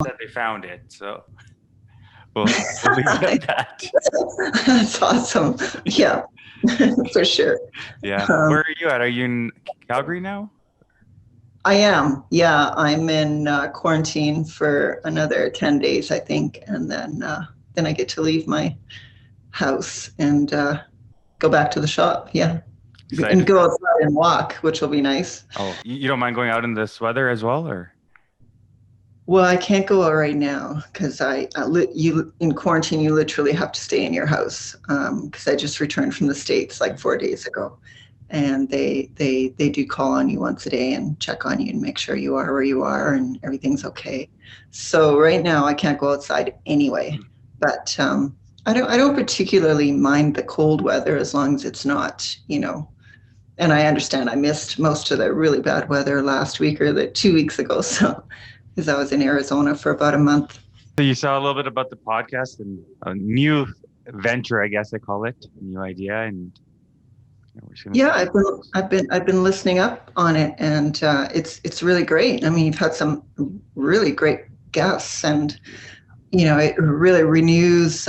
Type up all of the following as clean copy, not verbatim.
said they found it, so we'll, we'll leave it at that. That's awesome. Yeah, for sure. Yeah. Um, Where are you at? Are you in Calgary now? I am. Yeah, I'm in quarantine for another 10 days, I think, and then I get to leave my house and go back to the shop. Yeah, and Excited go for it? outside and walk, which will be nice. Oh, you don't mind going out in this weather as well, or? Well, I can't go out right now because you in quarantine. You literally have to stay in your house because I just returned from the States like 4 days ago, and they do call on you once a day and check on you and make sure you are where you are and everything's okay. So right now I can't go outside anyway, but I don't particularly mind the cold weather as long as it's not. And I understand I missed most of the really bad weather last week or the 2 weeks ago. So because I was in Arizona for about a month. So you saw a little bit about the podcast and a new venture, I guess I call it, a new idea, and we're just gonna Yeah, see. I've been listening up on it, and it's really great. I mean, you've had some really great guests, and it really renews.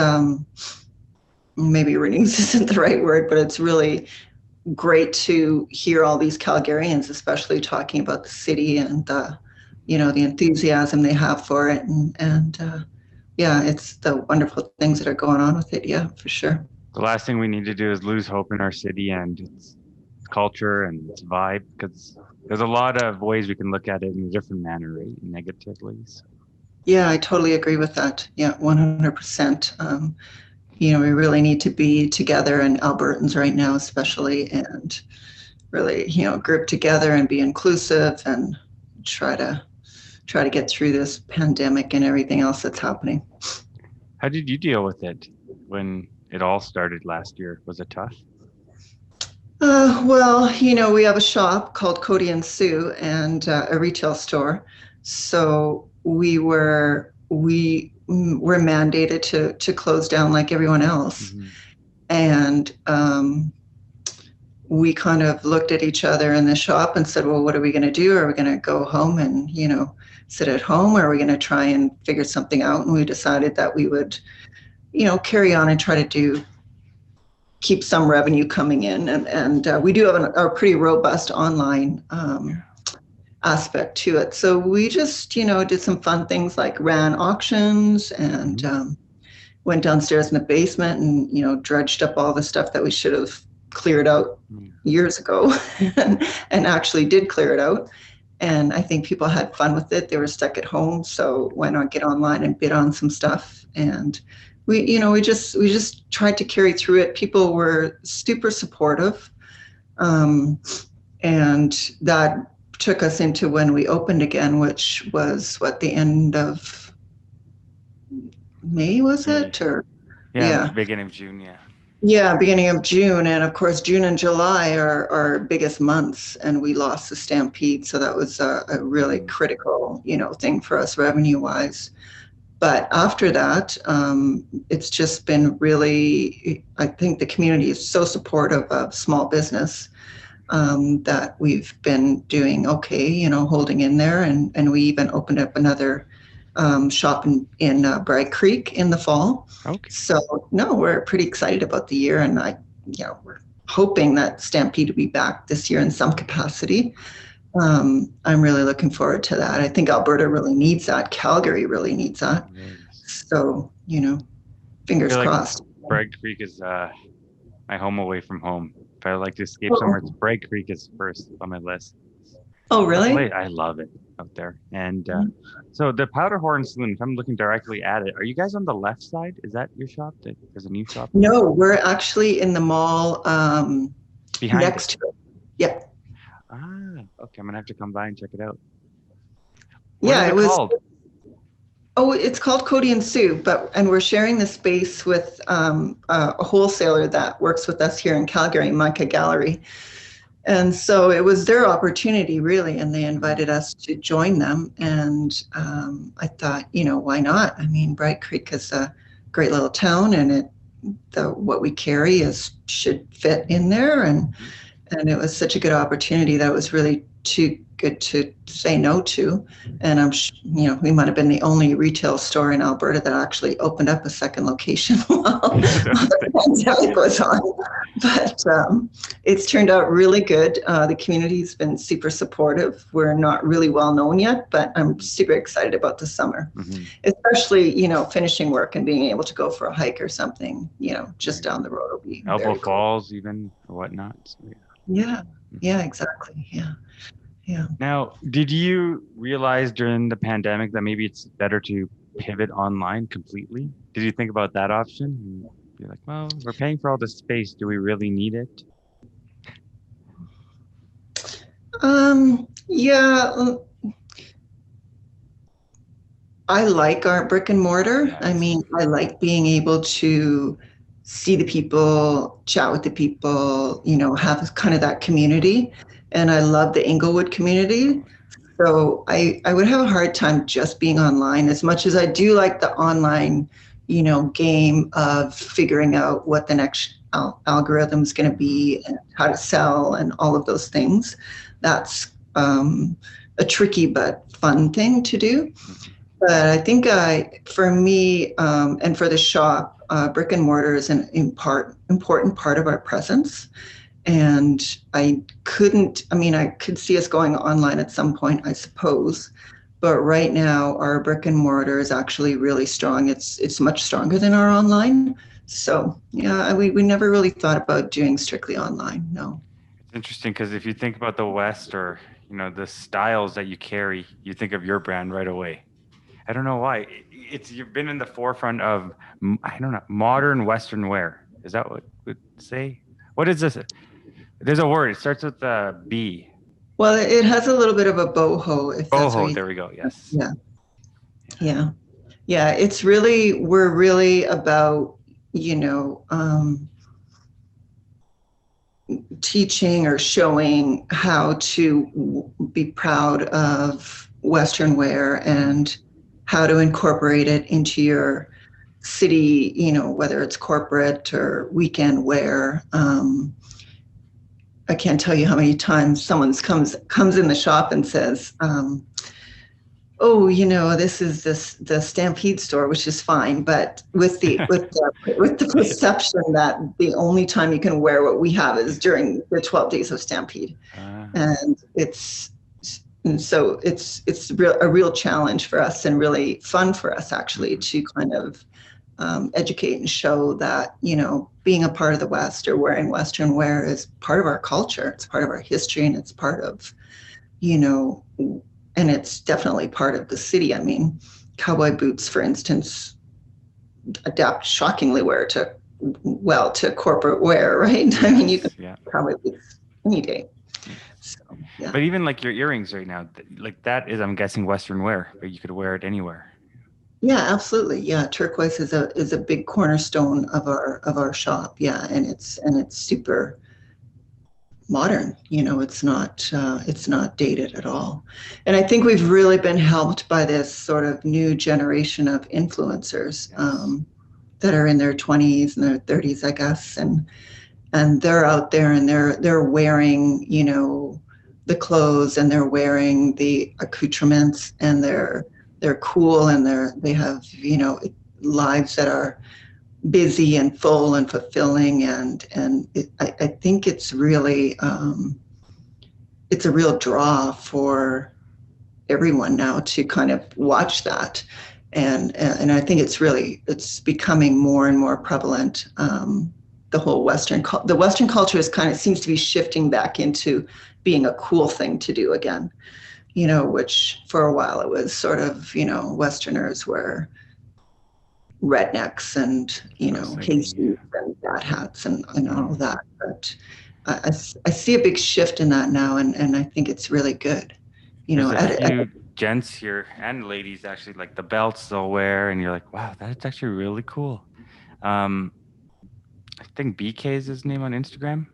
Maybe renews isn't the right word, but it's really great to hear all these Calgarians, especially talking about the city and the enthusiasm they have for it, and yeah, it's the wonderful things that are going on with it. Yeah, for sure. The last thing we need to do is lose hope in our city and its culture and its vibe, because there's a lot of ways we can look at it in a different manner, right? Negatively. So, Yeah, I totally agree with that. Yeah, 100%. We really need to be together, and Albertans right now especially, and really, group together and be inclusive and try to get through this pandemic and everything else that's happening. how did you deal with it when it all started last year? Was it tough? Well, we have a shop called Cody and Sue and a retail store. So we were mandated to close down like everyone else. Mm-hmm. And we kind of looked at each other in the shop and said, well, what are we going to do? Are we going to go home and, sit at home, or are we going to try and figure something out? And we decided that we would, carry on and try to keep some revenue coming in. And we do have a pretty robust online aspect to it. So we just, did some fun things like ran auctions and went downstairs in the basement and, dredged up all the stuff that we should have cleared out years ago and actually did clear it out. And I think people had fun with it. They were stuck at home. So why not get online and bid on some stuff? And we just tried to carry through it. People were super supportive. And that took us into when we opened again, which was the end of May, was it? Or Yeah, beginning of June, yeah. Yeah, beginning of June. And of course, June and July are our biggest months, and we lost the Stampede. So that was a really critical, thing for us revenue wise. But after that, it's just been really, I think the community is so supportive of small business that we've been doing okay, holding in there. And we even opened up another shop in Bragg Creek in the fall. Okay. So no, we're pretty excited about the year, and we're hoping that Stampede will be back this year in some capacity. I'm really looking forward to that. I think Alberta really needs that. Calgary really needs that. Yes. So, fingers crossed. Bragg Creek is my home away from home. If I like to escape somewhere, it's Bragg Creek is first on my list. Oh, really? I love it out there. And so the Powderhorn Saloon, if I'm looking directly at it, are you guys on the left side? Is that your shop? There's a new shop? No, we're actually in the mall Behind next to it. Yeah. Ah, okay. I'm going to have to come by and check it out. Yeah, What is it called? Oh, it's called Cody and Sue, and we're sharing the space with a wholesaler that works with us here in Calgary, Micah Gallery. And so it was their opportunity, really, and they invited us to join them. And I thought, why not? I mean, Bright Creek is a great little town, and what we carry should fit in there. And it was such a good opportunity that was really too good to say no to. And we might have been the only retail store in Alberta that actually opened up a second location while the pandemic was on. But it's turned out really good. The community's been super supportive. We're not really well known yet, but I'm super excited about the summer, especially, finishing work and being able to go for a hike or something, just down the road will be Elbow very Falls cool. even or whatnot. So, Yeah, exactly. Yeah. Now, did you realize during the pandemic that maybe it's better to pivot online completely? Did you think about that option? And be like, well, we're paying for all this space. Do we really need it? Yeah, I like our brick and mortar. I Yes. mean, I like being able to see the people, chat with the people, have kind of that community. And I love the Inglewood community. So I would have a hard time just being online as much as I do like the online, game of figuring out what the next algorithm is going to be and how to sell and all of those things. That's a tricky but fun thing to do. But I think for me and for the shop, brick and mortar is an important part of our presence. And I could see us going online at some point, I suppose. But right now, our brick and mortar is actually really strong. It's much stronger than our online. So yeah, we never really thought about doing strictly online. No. It's interesting because if you think about the West or, the styles that you carry, you think of your brand right away. I don't know why. You've been in the forefront of, I don't know, modern Western wear. Is that what would say? What is this? There's a word. It starts with a B. Well, it has a little bit of a boho, if that's what Boho. you. There we go. Yes. Yeah, yeah. We're really about, teaching or showing how to be proud of Western wear and how to incorporate it into your city, whether it's corporate or weekend wear. I can't tell you how many times someone comes in the shop and says, "Oh, this is the Stampede store," which is fine, but with the perception that the only time you can wear what we have is during the 12 days of Stampede, and so it's a real challenge for us and really fun for us actually to kind of educate and show that, being a part of the West or wearing Western wear is part of our culture. It's part of our history, and it's part of, and it's definitely part of the city. I mean, cowboy boots, for instance, adapt shockingly to corporate wear, right? Yes, I mean, you can cowboy boots any day. So, yeah. But even like your earrings right now, like that is, I'm guessing, Western wear, but you could wear it anywhere. Yeah, absolutely. Yeah, turquoise is a big cornerstone of our shop. Yeah, and it's super modern. It's not dated at all. And I think we've really been helped by this sort of new generation of influencers that are in their 20s and their 30s, I guess, and they're out there and they're wearing, the clothes and they're wearing the accoutrements and they're cool and they have, lives that are busy and full and fulfilling. I think it's really, it's a real draw for everyone now to kind of watch that. And I think it's becoming more and more prevalent. The whole Western culture seems to be shifting back into being a cool thing to do again. Which for a while it was sort of, Westerners were rednecks and, hayseeds and bat hats and all of that. But I see a big shift in that now, and I think it's really good. There's a few gents here and ladies actually, like the belts they'll wear, and you're like, wow, that's actually really cool. I think BK is his name on Instagram.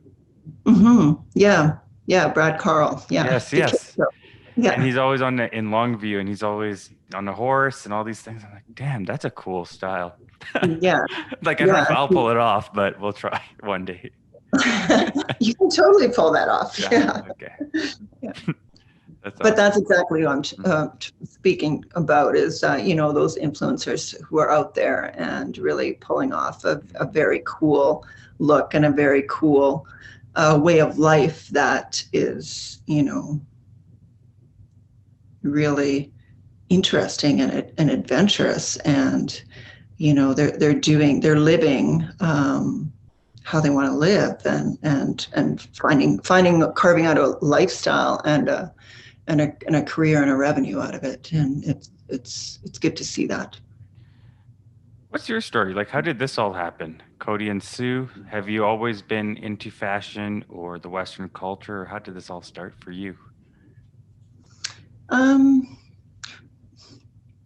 Mm-hmm. Yeah, Brad Carl. Yeah. Yes. Yeah. And he's always in Longview, and he's always on a horse and all these things. I'm like, damn, that's a cool style. Yeah. Like, I don't know if I'll pull it off, but we'll try one day. You can totally pull that off. Yeah. Okay. Yeah. That's But awesome. that's exactly what I'm speaking about is, those influencers who are out there and really pulling off a very cool look and a very cool way of life that is, really interesting and adventurous. And, they're living how they want to live and carving out a lifestyle and a career and a revenue out of it. And it's good to see that. What's your story? Like, how did this all happen? Cody and Sue, have you always been into fashion or the Western culture, or how did this all start for you? Um,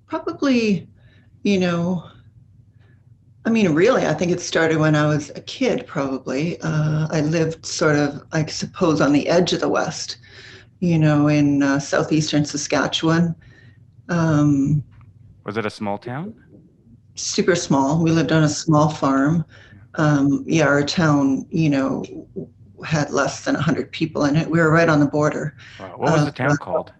Probably, you know, I mean, really, I think it started when I was a kid, probably. I lived sort of, I suppose, on the edge of the West, in southeastern Saskatchewan. Um, Was it a small town? Super small. We lived on a small farm. Yeah. Yeah, our town, had less than 100 people in it. We were right on the border Wow. What was of the town called?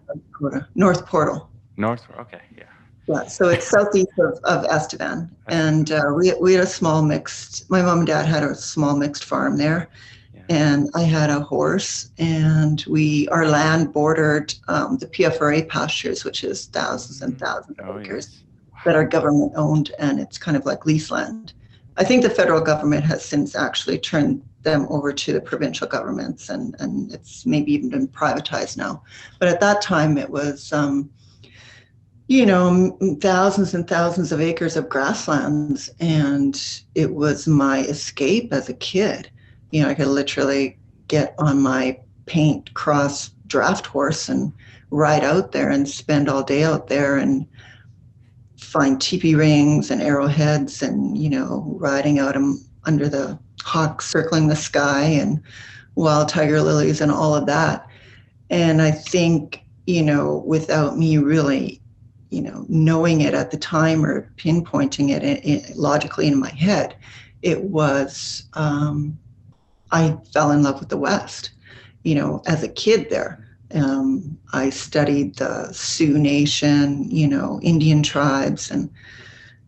North Portal. North. Okay. Yeah. Yeah, so it's southeast of Estevan. That's And we had a small mixed, my mom and dad had a small mixed farm there. yeah. And I had a horse, and our land bordered the PFRA pastures, which is thousands and thousands of Oh acres yes. that are government owned, and it's kind of like lease land. I think the federal government has since actually turned them over to the provincial governments, and it's maybe even been privatized now. But at that time, it was, thousands and thousands of acres of grasslands, and it was my escape as a kid. I could literally get on my paint cross draft horse and ride out there and spend all day out there and find teepee rings and arrowheads and, riding out under the hawk circling the sky and wild tiger lilies and all of that. And I think, without me really, knowing it at the time or pinpointing it logically in my head, it was, I fell in love with the West, as a kid there. I studied the Sioux Nation, Indian tribes, and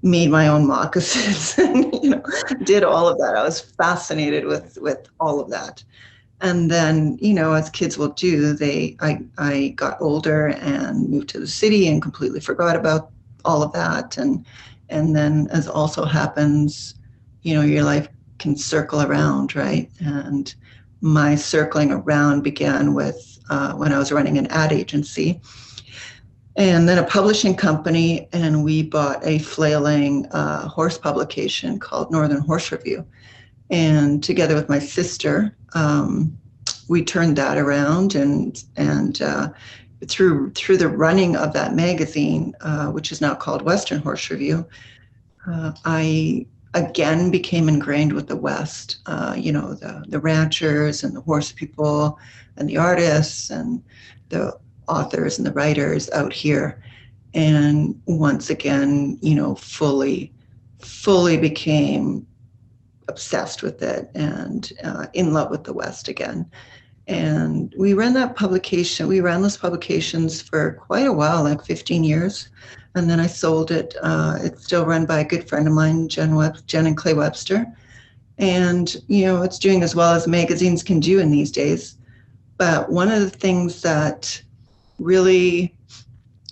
made my own moccasins and, did all of that. I was fascinated with all of that. And then, as kids will do, I got older and moved to the city and completely forgot about all of that. And then, as also happens, your life can circle around, right? And my circling around began with when I was running an ad agency and then a publishing company, and we bought a flailing horse publication called Northern Horse Review. And together with my sister, we turned that around, and through the running of that magazine, which is now called Western Horse Review, I again became ingrained with the West. The ranchers and the horse people and the artists and the authors and the writers out here, and once again, fully became obsessed with it and in love with the West again. And we ran those publications for quite a while, like 15 years. And then I sold it. It's still run by a good friend of mine, Jen and Clay Webster. And, it's doing as well as magazines can do in these days. But one of the things that really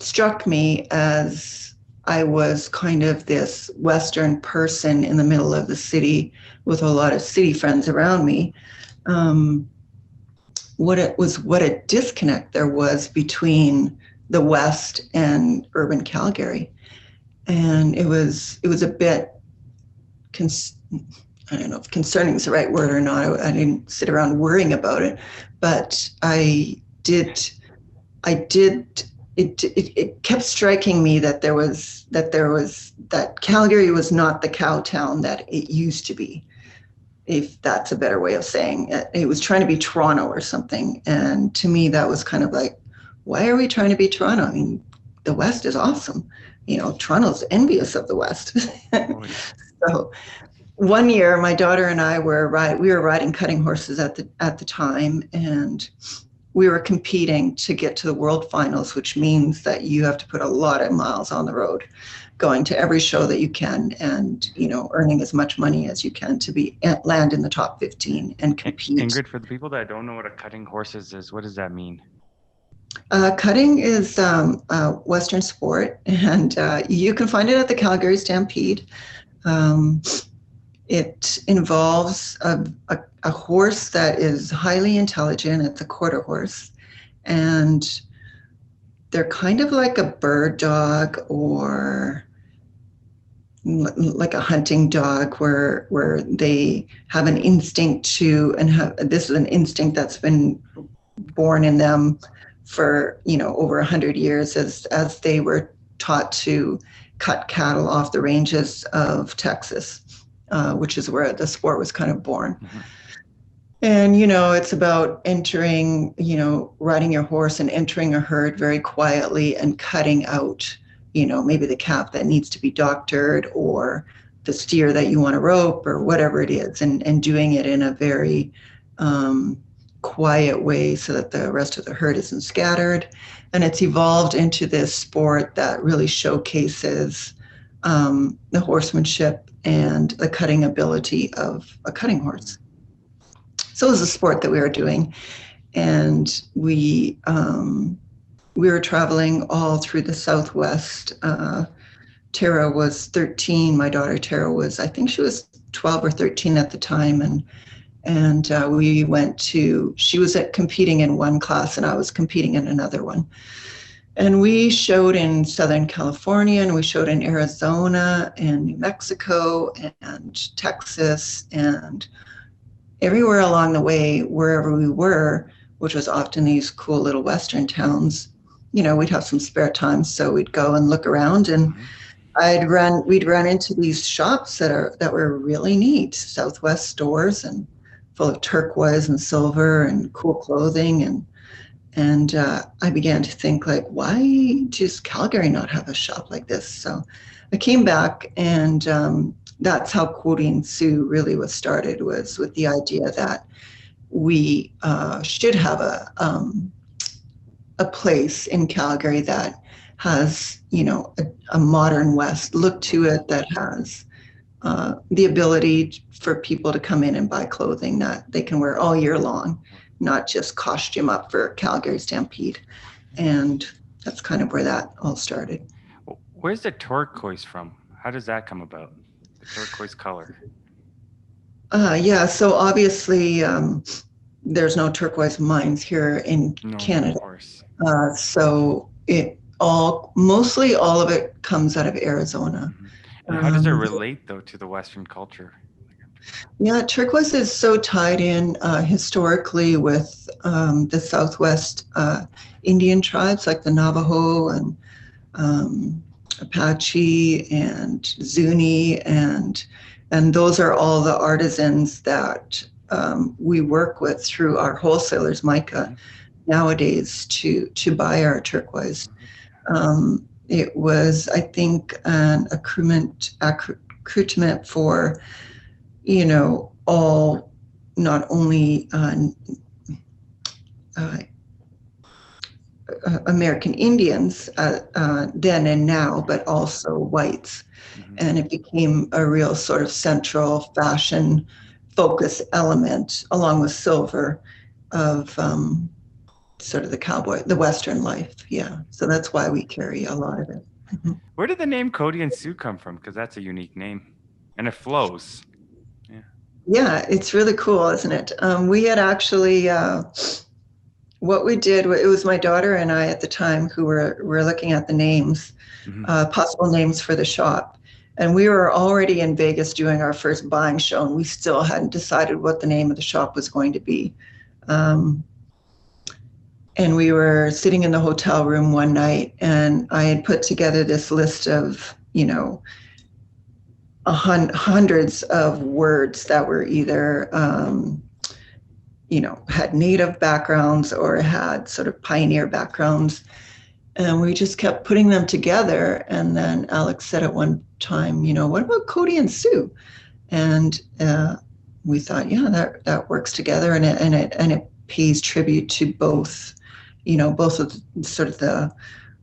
struck me as I was kind of this Western person in the middle of the city with a lot of city friends around me, what a disconnect there was between the West and urban Calgary. And it was a bit, I don't know if concerning is the right word or not. I didn't sit around worrying about it, but it kept striking me that that Calgary was not the cow town that it used to be, if that's a better way of saying it. It was trying to be Toronto or something. And to me, that was kind of like, why are we trying to be Toronto? I mean, the West is awesome. Toronto's envious of the West. So one year, my daughter and I we were riding cutting horses at the time, and we were competing to get to the world finals, which means that you have to put a lot of miles on the road, going to every show that you can, and earning as much money as you can to land in the top 15 and compete. Ingrid, for the people that don't know what a cutting horses is, what does that mean? Cutting is a Western sport, and you can find it at the Calgary Stampede. It involves a horse that is highly intelligent. It's a quarter horse, and they're kind of like a bird dog or like a hunting dog, where they have an instinct to, and this is an instinct that's been born in them for over 100 years, as they were taught to cut cattle off the ranges of Texas, which is where the sport was kind of born. Mm-hmm. And it's about entering, riding your horse and entering a herd very quietly and cutting out, maybe the calf that needs to be doctored, or the steer that you want to rope, or whatever it is, and doing it in a very quiet way so that the rest of the herd isn't scattered. And it's evolved into this sport that really showcases the horsemanship and the cutting ability of a cutting horse. So it was a sport that we were doing, and we were traveling all through the Southwest. Tara was 13. My daughter Tara was, I think she was 12 or 13 at the time, and we went to. She was competing in one class, and I was competing in another one. And we showed in Southern California, and we showed in Arizona and New Mexico and Texas, and everywhere along the way, wherever we were, which was often these cool little Western towns, we'd have some spare time, so we'd go and look around, and we'd run into these shops that were really neat, Southwest stores, and full of turquoise and silver and cool clothing, and I began to think, like, why does Calgary not have a shop like this? So I came back, and that's how Cody and Sue really was started, was with the idea that we should have a place in Calgary that has, a modern West look to it, that has the ability for people to come in and buy clothing that they can wear all year long, not just costume up for Calgary Stampede. And that's kind of where that all started. Where's the turquoise from? How does that come about? The turquoise color. Yeah, so obviously there's no turquoise mines here in Canada. Of course. So mostly all of it comes out of Arizona. And how does it relate, though, to the Western culture? Yeah, turquoise is so tied in historically with the Southwest Indian tribes, like the Navajo and Apache and Zuni, and those are all the artisans that we work with through our wholesalers, Micah, nowadays to buy our turquoise. It was, I think, an accoutrement for, all, not only American Indians then and now, but also whites. Mm-hmm. And it became a real sort of central fashion focus element, along with silver, of sort of the Western life. Yeah. So that's why we carry a lot of it. Mm-hmm. Where did the name Cody and Sue come from? Because that's a unique name, and it flows. Yeah, it's really cool, isn't it? We had actually, what we did, it was my daughter and I at the time who were looking at the names, mm-hmm. Possible names for the shop. And we were already in Vegas doing our first buying show, and we still hadn't decided what the name of the shop was going to be. And we were sitting in the hotel room one night, and I had put together this list of, hundreds of words that were either, had native backgrounds or had sort of pioneer backgrounds. And we just kept putting them together. And then Alex said at one time, what about Cody and Sue? And we thought, yeah, that works together. And it pays tribute to both, both of sort of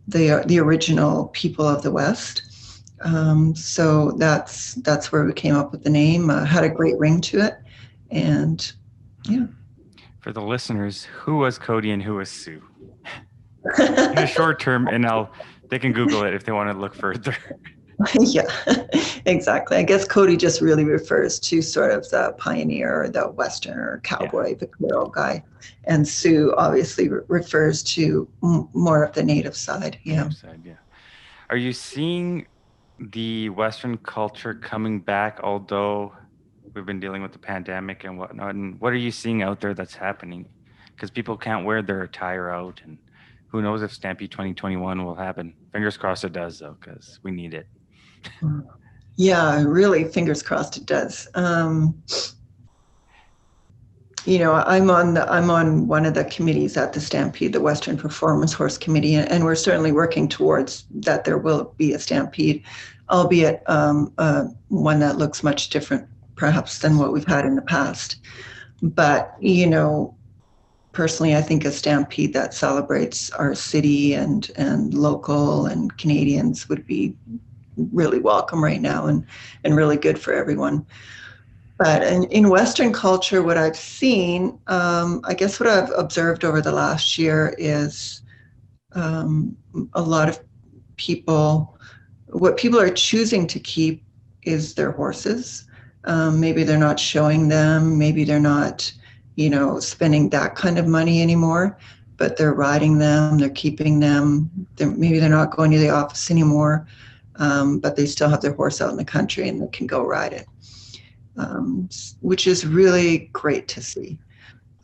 the original people of the West. So that's where we came up with the name. Had a great ring to it, and yeah. For the listeners, who was Cody and who was Sue? In a short term, and they can Google it if they want to look further. Yeah, exactly. I guess Cody just really refers to sort of the pioneer, the Westerner cowboy, vaquero guy, and Sue obviously refers to more of the native side. Yeah. Native side, yeah. Are you seeing the Western culture coming back, although we've been dealing with the pandemic and whatnot? And what are you seeing out there that's happening? Because people can't wear their attire out, and who knows if Stampede 2021 will happen. Fingers crossed it does, though, because we need it. Yeah, really, fingers crossed it does. I'm on one of the committees at the Stampede, the Western Performance Horse Committee, and we're certainly working towards that. There will be a Stampede, albeit one that looks much different, perhaps, than what we've had in the past. But personally, I think a Stampede that celebrates our city and local and Canadians would be really welcome right now and really good for everyone. But in Western culture, what I've seen, I guess what I've observed over the last year is a lot of what people are choosing to keep is their horses. Maybe they're not showing them, maybe they're not, spending that kind of money anymore, but they're riding them, they're keeping them. Maybe they're not going to the office anymore. But they still have their horse out in the country and they can go ride it, which is really great to see.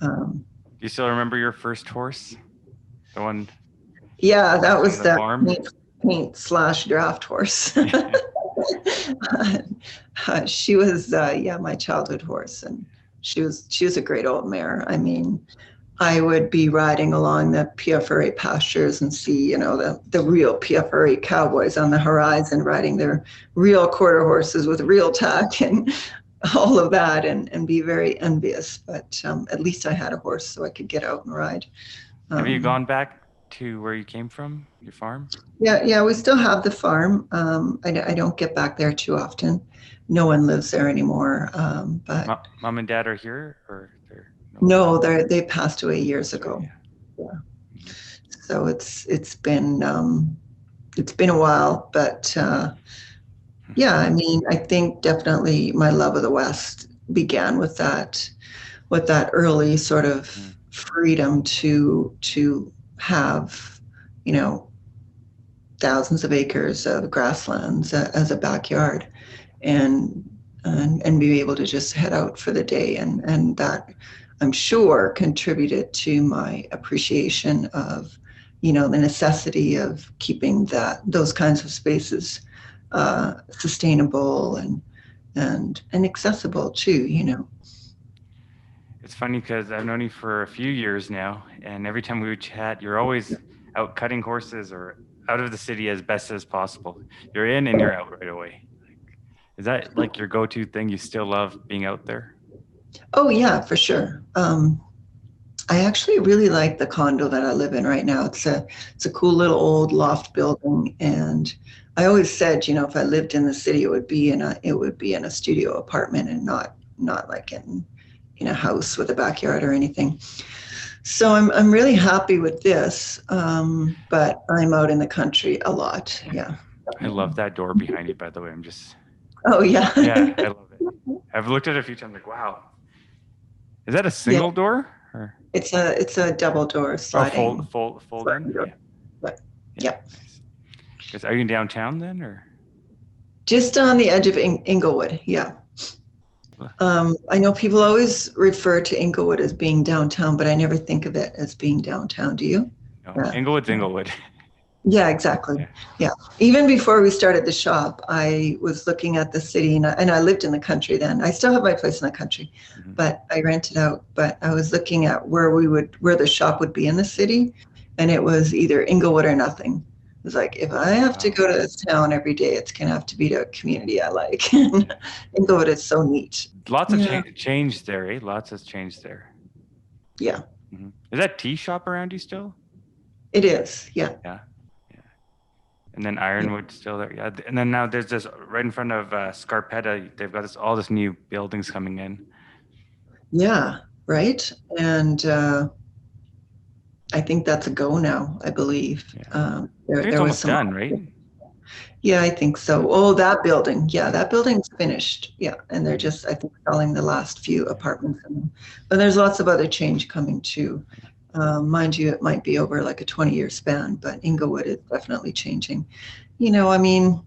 Do you still remember your first horse? The one? Yeah, that was the paint/draft horse. She was, my childhood horse, and she was a great old mare. I mean, I would be riding along the PFRA pastures and see, the real PFRA cowboys on the horizon riding their real quarter horses with real tack and all of that, and be very envious. But at least I had a horse so I could get out and ride. Have you gone back to where you came from, your farm? Yeah, we still have the farm. I don't get back there too often. No one lives there anymore. But Mom and Dad are here, or they're? No, they passed away years ago. Yeah. So it's been a while, but I mean, I think definitely my love of the West began with that early sort of freedom to have, thousands of acres of grasslands as a backyard, and be able to just head out for the day, and that, I'm sure, contributed to my appreciation of, the necessity of keeping those kinds of spaces sustainable and accessible too. It's funny because I've known you for a few years now, and every time we would chat, you're always out cutting horses or out of the city as best as possible. You're in and you're out right away. Is that like your go-to thing? You still love being out there? Oh yeah, for sure. I actually really like the condo that I live in right now. It's a cool little old loft building, and I always said, if I lived in the city, it would be in a studio apartment and not like in a house with a backyard or anything. So I'm really happy with this, but I'm out in the country a lot. Yeah. I love that door behind you, by the way. Oh yeah. Yeah, I love it. I've looked at it a few times, like, wow. Is that a single door? Or? It's a double door sliding. Oh, fold in? Door. Yeah. Nice. Are you in downtown then, or? Just on the edge of Inglewood, yeah. I know people always refer to Inglewood as being downtown, but I never think of it as being downtown. Do you? No, Inglewood's Inglewood. Yeah, exactly. Yeah. Even before we started the shop, I was looking at the city, and I lived in the country then. I still have my place in the country, but I rented out. But I was looking at where the shop would be in the city, and it was either Inglewood or nothing. It was like, if I have to go to this town every day, it's going to have to be to a community I like. Inglewood is so neat. Lots of change there, eh? Lots has changed there. Yeah. Mm-hmm. Is that tea shop around you still? It is, yeah. Yeah. And then Yeah, Ironwood's still there. Yeah. And then now there's this right in front of Scarpetta. They've got all this new buildings coming in. yeah, right. And I think that's a go now, I believe. Yeah. I There, think it's there was almost some. done, right? Yeah, I think so. Oh, that building. Yeah, that building's finished. Yeah, and they're just, I think, selling the last few apartments in them. But there's lots of other change coming too. Mind you, it might be over like a 20-year span, but Inglewood is definitely changing. I mean,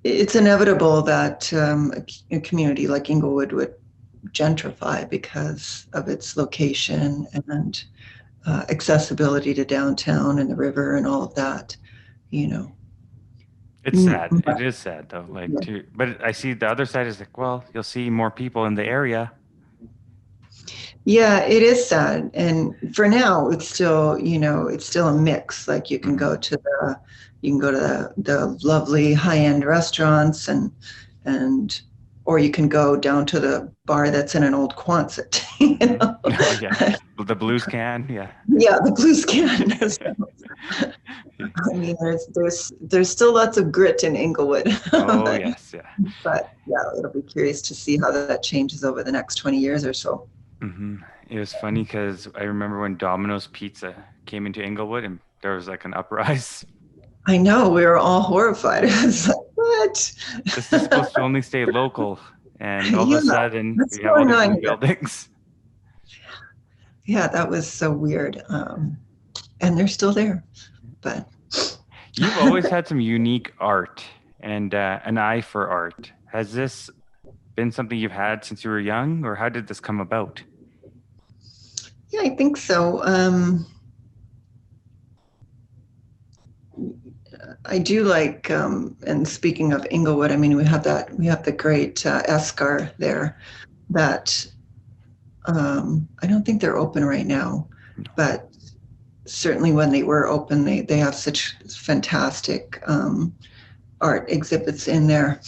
it's inevitable that a community like Inglewood would gentrify because of its location and accessibility to downtown and the river and all of that. You know. It's Mm, sad. It is sad though. Like, but I see the other side is like, well, you'll see more people in the area. Yeah, it is sad. And for now, it's still, it's still a mix. Like you can go to the lovely high-end restaurants and or you can go down to the bar that's in an old Quonset, you know. Oh yeah, the blues can. Yeah. Yeah, the blue skin. I mean, there's still lots of grit in Inglewood. Oh yes, yeah. But yeah, it'll be curious to see how that changes over the next 20 years or so. Mm-hmm. It was funny because I remember when Domino's Pizza came into Inglewood and there was like an uprise. I know, we were all horrified. I was like, what? This is supposed to only stay local, and all of Yeah, a sudden what's we have all going these on new here? buildings. Yeah, that was so weird. And they're still there. But You've always had some unique art and an eye for art. Has this been something you've had since you were young, or how did this come about? yeah, I think so. I do like, and speaking of Inglewood, I mean, we have the great Escar there that I don't think they're open right now, but certainly when they were open, they have such fantastic art exhibits in there.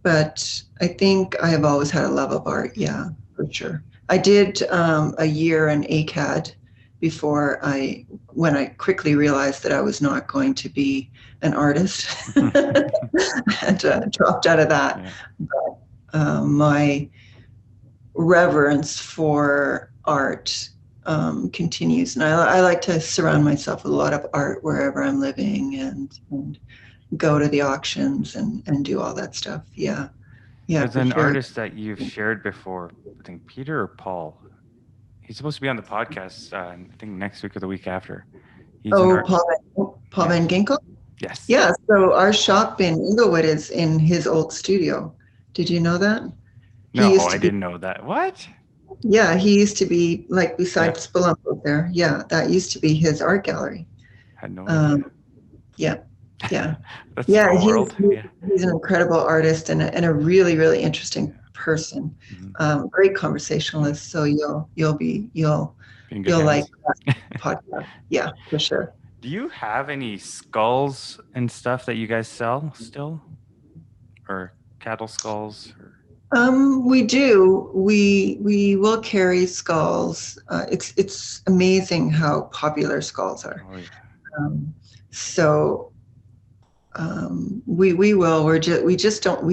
But I think I have always had a love of art. Yeah, for sure. I did a year in ACAD when I quickly realized that I was not going to be an artist and dropped out of that. Yeah. But my reverence for art continues, and I like to surround myself with a lot of art wherever I'm living and go to the auctions and do all that stuff. Yeah, There's for an sure. artist that you've shared before, I think Peter or Paul. He's supposed to be on the podcast, I think next week or the week after. He's an art. Paul Van Ginkel? Yes. Yeah, so our shop in Inglewood is in his old studio. Did you know that? No, I didn't know that. What? Yeah, he used to be like beside Spelunko there. Yeah, that used to be his art gallery. Had no idea. Yeah. That's Yeah, small world. he's an incredible artist and a really, really interesting person. Mm-hmm. Great conversationalist. So you'll like that podcast. Yeah, for sure. Do you have any skulls and stuff that you guys sell still, or cattle skulls? We do. We will carry skulls. It's amazing how popular skulls are. Oh, yeah. So we will. We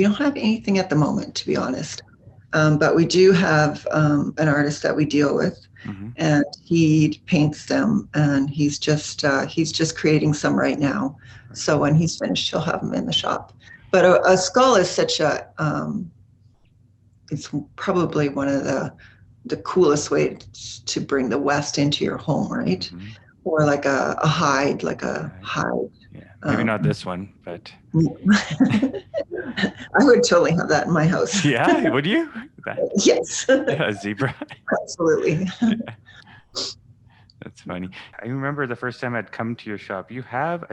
don't have anything at the moment, to be honest. But we do have an artist that we deal with, mm-hmm. and he paints them, and he's just creating some right now. So when he's finished, he'll have them in the shop. But a skull is such a it's probably one of the coolest ways to bring the West into your home, right? Mm-hmm. Or like a hide, hide. Yeah, maybe not this one, but I would totally have that in my house. Yeah, would you? Yes. A zebra. Absolutely. Yeah. That's funny. I remember the first time I'd come to your shop. You have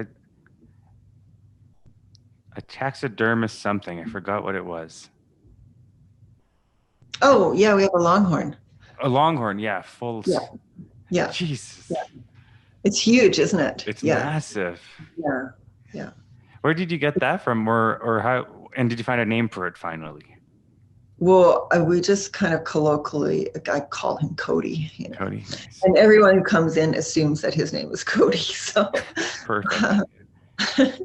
a taxidermist something. I forgot what it was. Oh, yeah, we have a longhorn. A longhorn, yeah, full. Yeah. Jesus. Yeah. It's huge, isn't it? It's massive. Yeah. Where did you get that from, or how? And did you find a name for it finally? Well, we just kind of colloquially, I call him Cody, Cody, nice. and everyone who comes in assumes that his name is Cody. So, Perfect. uh,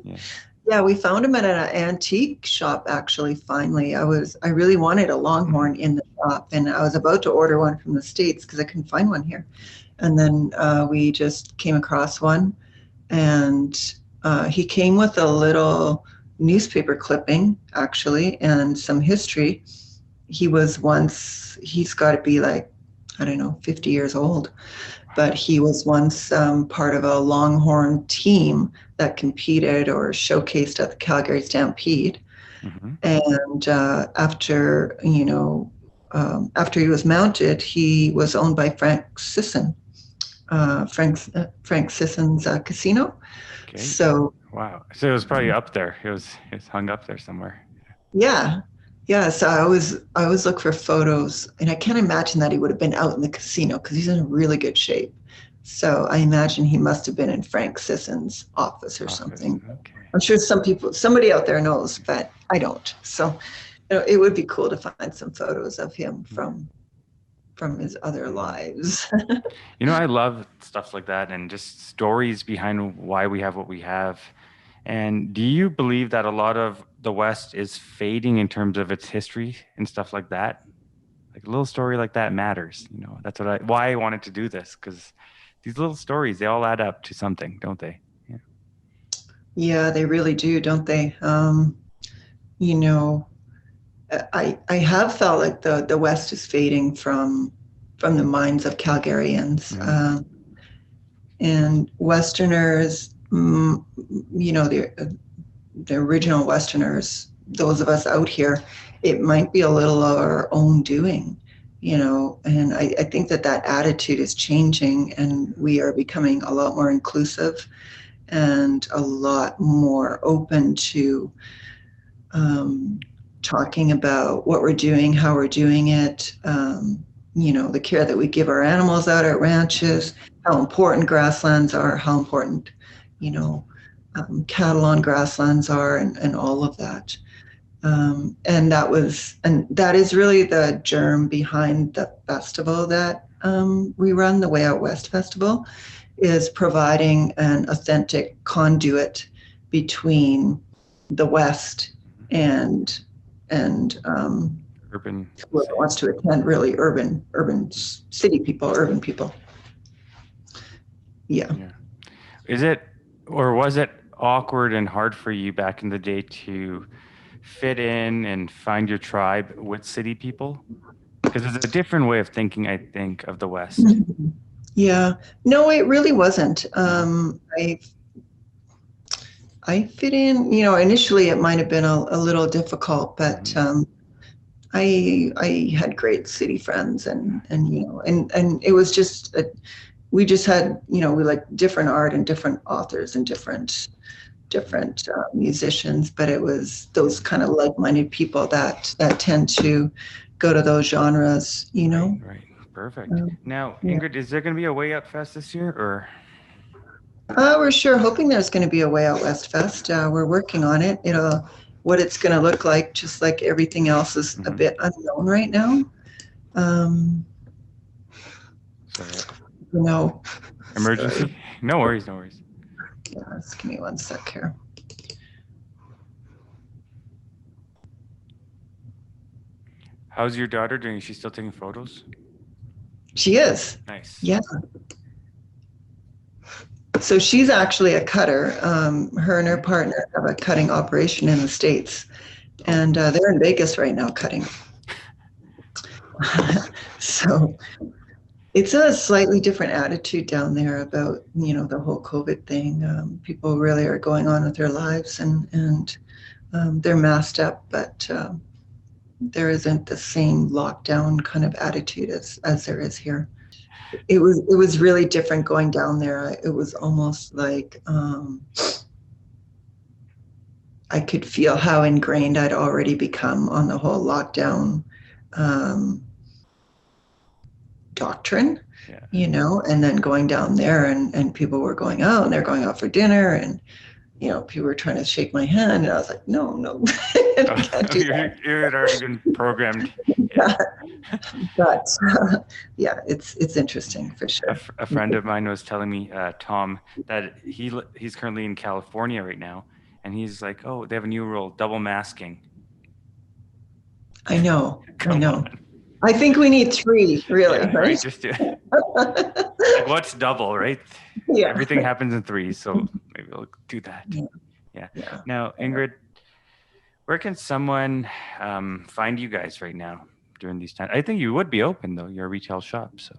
Yeah. yeah, we found him at an antique shop. Actually, finally, I really wanted a Mhm. Longhorn in the shop, and I was about to order one from the States because I couldn't find one here. And then we just came across one, and he came with a little newspaper clipping, actually, and some history. He's got to be like, I don't know, 50 years old, but he was once part of a Longhorn team that competed or showcased at the Calgary Stampede. Hmm. And after he was mounted, he was owned by Frank Sisson, Frank Sisson's casino. Okay. So Wow. So it was probably up there. It was hung up there somewhere. yeah, yeah. So I always look for photos, and I can't imagine that he would have been out in the casino because he's in really good shape. So I imagine he must have been in Frank Sisson's office or Office. something. Okay. I'm sure somebody out there knows, but I don't. So it would be cool to find some photos of him Yeah. from his other Mhm. lives. I love stuff like that and just stories behind why we have what we have. And do you believe that a lot of the West is fading in terms of its history and stuff like that? Like a little story like that matters. That's why I wanted to do this because these little stories, they all add up to something, don't they? Yeah. Yeah, they really do, don't they? You know, I have felt like the West is fading from the minds of Calgarians. Hmm. And Westerners, the original Westerners, those of us out here, it might be a little of our own doing, and I think that attitude is changing, and we are becoming a lot more inclusive and a lot more open to um, talking about what we're doing, how we're doing it, the care that we give our animals out at ranches, how important grasslands are, how important, you know, cattle on grasslands are, and all of that. And that is really the germ behind the festival that we run, the Way Out West Festival, is providing an authentic conduit between the West Hmm. and and Urban whoever city. wants to attend, really urban city people, urban people. Yeah. Yeah. Is it or was it awkward and hard for you back in the day to fit in and find your tribe with city people? Because it's a different way of thinking, I think, of the West. Yeah. No, it really wasn't. No? I fit in, initially it might have been a little difficult, but Hmm. I had great city friends, and it was just we just had, we like different art and different authors and different musicians, but it was those kind of like-minded people that tend to go to those genres. Right, right. Perfect. Um, Now, yeah. Ingrid, is there going to be a Way Out Fest this year or? We're sure hoping there's going to be a Way Out West Fest. We're working on it. What it's going to look like, just like everything else, is a Hmm. bit unknown right now. Um, Sorry. you know, sorry. Emergency? No worries, no worries. Yeah, just give me one sec here. How's your daughter doing? Is she still taking photos? She is. Nice. Yeah. So she's actually a cutter. Her and her Okay. partner have a cutting operation in the States, Oh, and they're in Vegas right now cutting. So it's a slightly different attitude down there about, the whole COVID thing. People really are going on with their lives, and they're masked up, but there isn't the same lockdown kind of attitude as there is here. It was really different going down there. It was almost like I could feel how ingrained I'd already become on the whole lockdown um, doctrine, yeah. and then going down there, and people were going out and they're going out for dinner, and people were trying to shake my hand, and I was like, no, I can't do that. You had already been programmed. Yeah. Yeah. But yeah, it's interesting for sure. A friend of mine was telling me, Tom, that he's currently in California right now, and he's like, "Oh, they have a new rule, double masking." I know, I Come know. on. I think we need three, really, Yeah, right. right? Just like what's double, right? Yeah. Everything happens in threes, so maybe we'll do that. Yeah. Yeah. Yeah. Now, Ingrid, where can someone find you guys right now during these times? I think you would be open though. You're a retail shop, so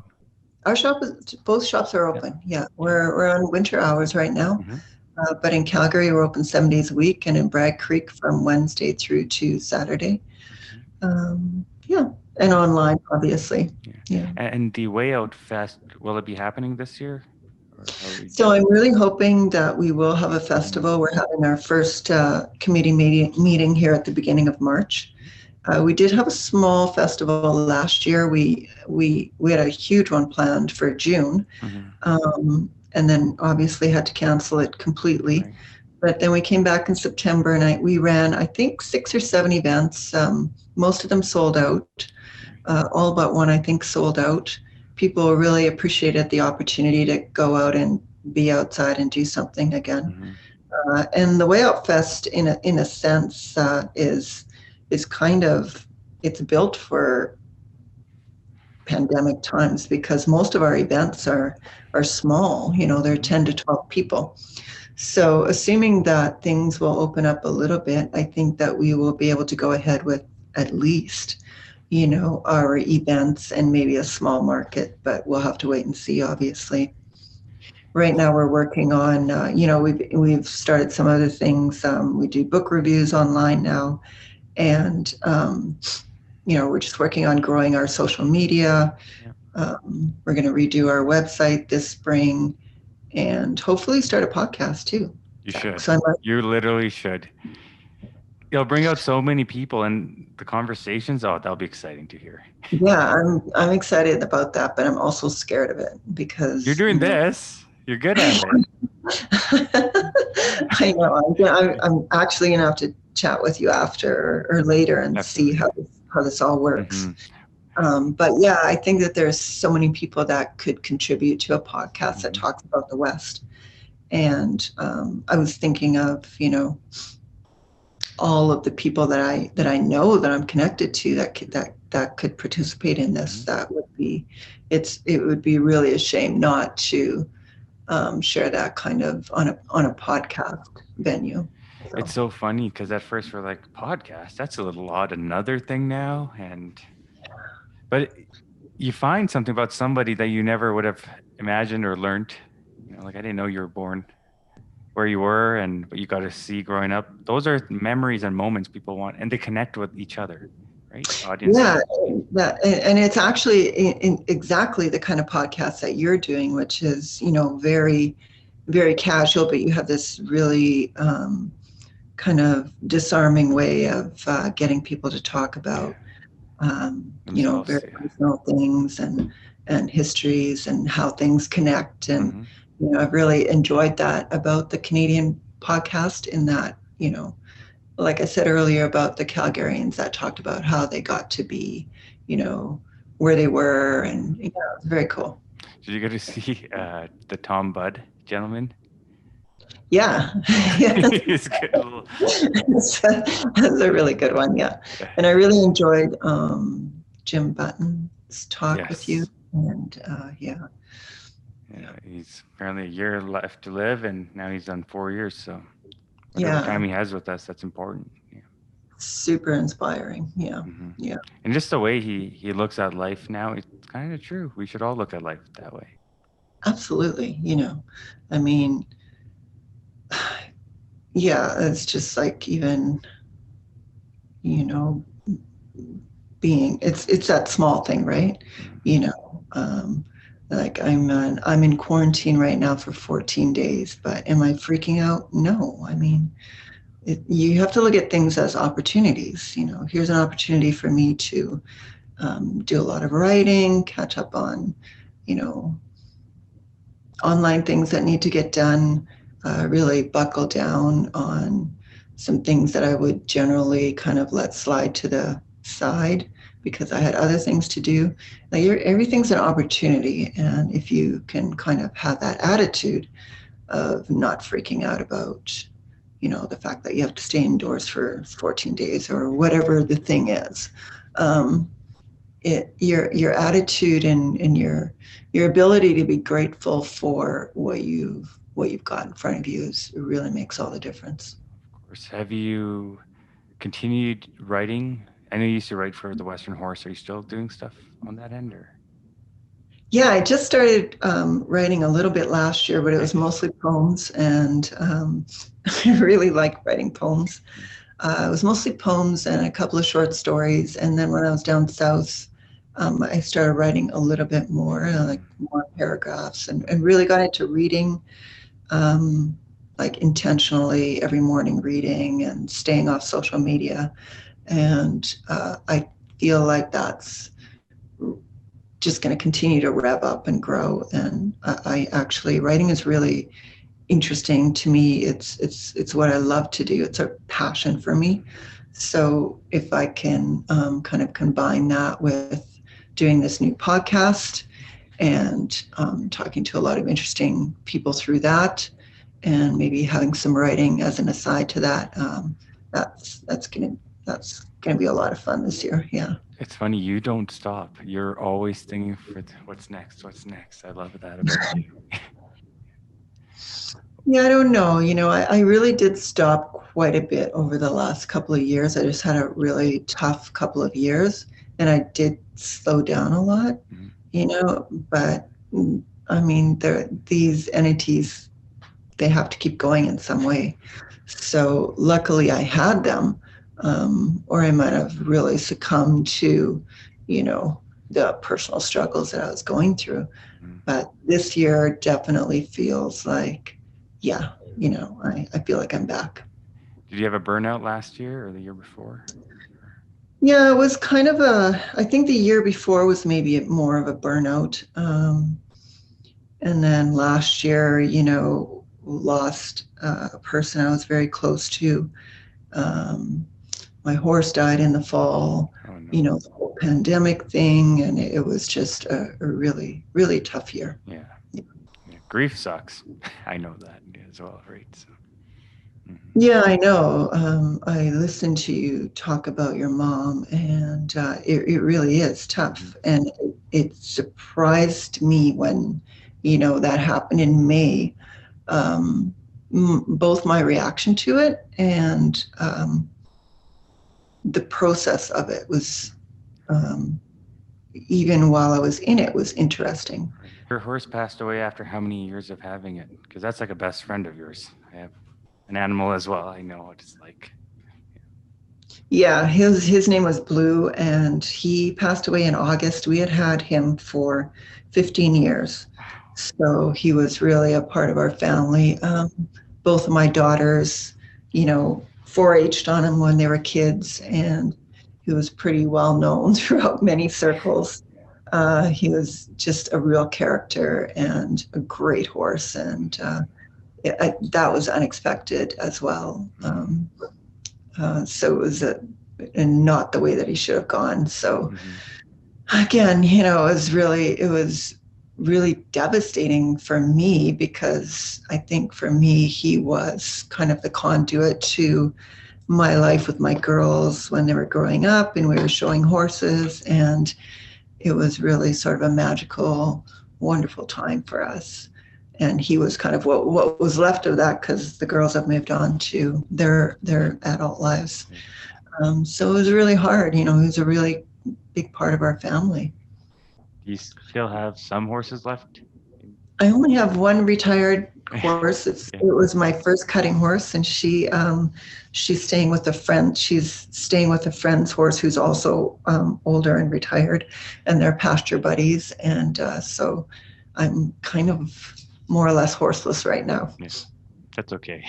Both shops are open. Yeah, we're on winter hours right now, mm-hmm. but in Calgary we're open 7 days a week, and in Bragg Creek from Wednesday through to Saturday. Yeah, and online, obviously. Yeah. And the Way Out Fest, will it be happening this year? So I'm really hoping that we will have a festival. We're having our first committee meeting here at the beginning of March. We did have a small festival last year. We had a huge one planned for June, and then obviously had to cancel it completely. Right. But then we came back in September, and we ran, I think, 6 or 7 events. Most of them sold out. All but one, I think, sold out. People really appreciated the opportunity to go out and be outside and do something again. And the Way Out Fest, in a sense, is kind of, it's built for pandemic times, because most of our events are small. They're 10 to 12 people. So assuming that things will open up a little bit, I think that we will be able to go ahead with at least our events and maybe a small market, but we'll have to wait and see, obviously. Right now we're working on, we've started some other things. We do book reviews online now, and, we're just working on growing our social media. We're going to redo our website this spring, and hopefully start a podcast too. You should. You literally should. You'll bring out so many people, and the conversations. Oh, that'll be exciting to hear. Yeah, I'm excited about that, but I'm also scared of it, because you're doing this. You're good at it. I know. I'm actually gonna have to chat with you after or later and see how this all works. But yeah, I think that there's so many people that could contribute to a podcast that talks about the West. And I was thinking of, all of the people that I know, that I'm connected to, that could participate in this. That would be, it would be really a shame not to share that kind of on a podcast venue. So. It's so funny, because at first we're like, podcast, that's a little odd, another thing now, but you find something about somebody that you never would have imagined or learned. Like, I didn't know you were born where you were, but you got to see growing up. Those are memories and moments people want, and they connect with each other, right? Audience. Yeah, and it's actually in exactly the kind of podcast that you're doing, which is, very, very casual, but you have this really kind of disarming way of getting people to talk about, very personal things and histories and how things connect. And, I've really enjoyed that about the Canadian podcast, in that, like I said earlier about the Calgarians that talked about how they got to be, where they were, and it's very cool. Did you get to see the Tom Budd gentleman? Yeah. He's good. That's a really good one, yeah. And I really enjoyed Jim Button's talk with you, and Yeah, he's apparently a year left to live, and now he's done 4 years. So whatever time he has with us, that's important. Yeah. Super inspiring. Yeah. Yeah. And just the way he looks at life now, it's kind of true. We should all look at life that way. Absolutely. I mean, yeah, it's just like, even, being, it's that small thing, right? Like I'm in quarantine right now for 14 days, but am I freaking out? No. I mean, you have to look at things as opportunities. Here's an opportunity for me to do a lot of writing, catch up on, online things that need to get done. really buckle down on some things that I would generally kind of let slide to the side because I had other things to do. Like everything's an opportunity, and if you can kind of have that attitude of not freaking out about, the fact that you have to stay indoors for 14 days or whatever the thing is, your attitude and your ability to be grateful for what you've got in front of you it really makes all the difference. Of course. Have you continued writing? I know you used to write for the Western Horse. Are you still doing stuff on that end, or? Yeah, I just started writing a little bit last year, but it was Nice. mostly poems, and I really like writing poems. It was mostly poems and a couple of short stories, and then when I was down south, I started writing a little bit more, like more paragraphs, and really got into reading, like intentionally every morning reading and staying off social media. And I feel like that's just going to continue to rev up and grow. And I actually, writing is really interesting to me. It's what I love to do. It's a passion for me. So if I can kind of combine that with doing this new podcast and talking to a lot of interesting people through that, and maybe having some writing as an aside to that, that's gonna be a lot of fun this year. Yeah. It's funny, you don't stop. You're always thinking for what's next, what's next. I love that about you. Yeah, I don't know. I really did stop quite a bit over the last couple of years. I just had a really tough couple of years, and I did slow down a lot, Mhm. but I mean, these entities, they have to keep going in some way. So luckily I had them, or I might have really succumbed to, the personal struggles that I was going through. Mhm. But this year definitely feels like, yeah, I feel like I'm back. Did you have a burnout last year or the year before? Yeah, it was kind of I think the year before was maybe more of a burnout. And then last year, lost a person I was very close to. Um, my horse died in the fall, Oh no. the whole pandemic thing, and it was just a really, really tough year. Yeah. Yeah. Grief sucks. I know that as well, right? So, mhm. Yeah, I know. I listened to you talk about your mom, and it really is Mhm. tough. And it surprised me when, that happened in May. Both my reaction to it and the process of it was, um, even while I was in it, was interesting. Right. Your horse passed away after how many years of having it? Because that's like a best friend of yours. I have an animal as well. I know what it's like. Yeah, his name was Blue, and he passed away in August. We had him for 15 years, so he was really a part of our family. Both of my daughters, 4-H'd on him when they were kids, and he was pretty well known throughout many circles. He was just a real character and a great horse, and that was unexpected as well. So it was and not the way that he should have gone. So Mm-hmm. again, it was really devastating for me because I think for me he was kind of the conduit to my life with my girls when they were growing up and we were showing horses, and it was really sort of a magical, wonderful time for us. And he was kind of what was left of that because the girls have moved on to their adult lives. So it was really hard. He was a really big part of our family. Do you still have some horses left? I only have one retired horse. Yeah. It was my first cutting horse, and she's staying with a friend. She's staying with a friend's horse who's also older and retired, and they're pasture buddies. And so I'm kind of more or less horseless right now. Yeah. That's okay.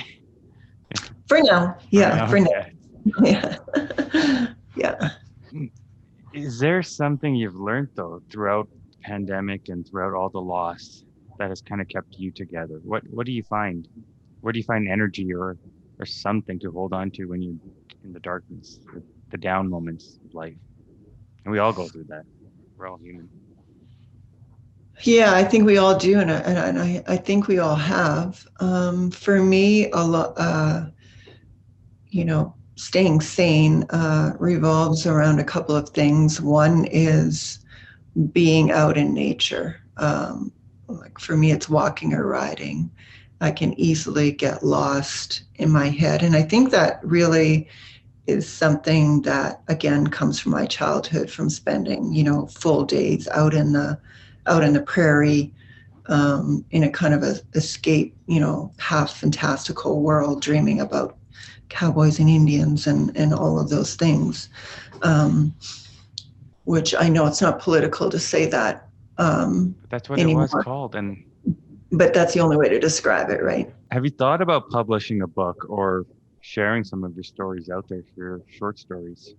For now, For yeah, now, for now, yeah. yeah, yeah. Is there something you've learned though throughout the pandemic and throughout all the loss that has kind of kept you together? What do you find? Where do you find energy or something to hold on to when you're in the darkness, the down moments of life? And we all go through that. We're all human. Yeah, I think we all do, and I think we all have. For me, a lot, staying sane revolves around a couple of things. One is being out in nature. Like for me, it's walking or riding. I can easily get lost in my head, and I think that really is something that again comes from my childhood, from spending full days out in the prairie, in a kind of a escape, half fantastical world, dreaming about cowboys and Indians and all of those things, which I know it's not political to say that But that's what anymore, it was called. And but that's the only way to describe it, right? have you thought about publishing a book or sharing some of your stories out there for your short stories?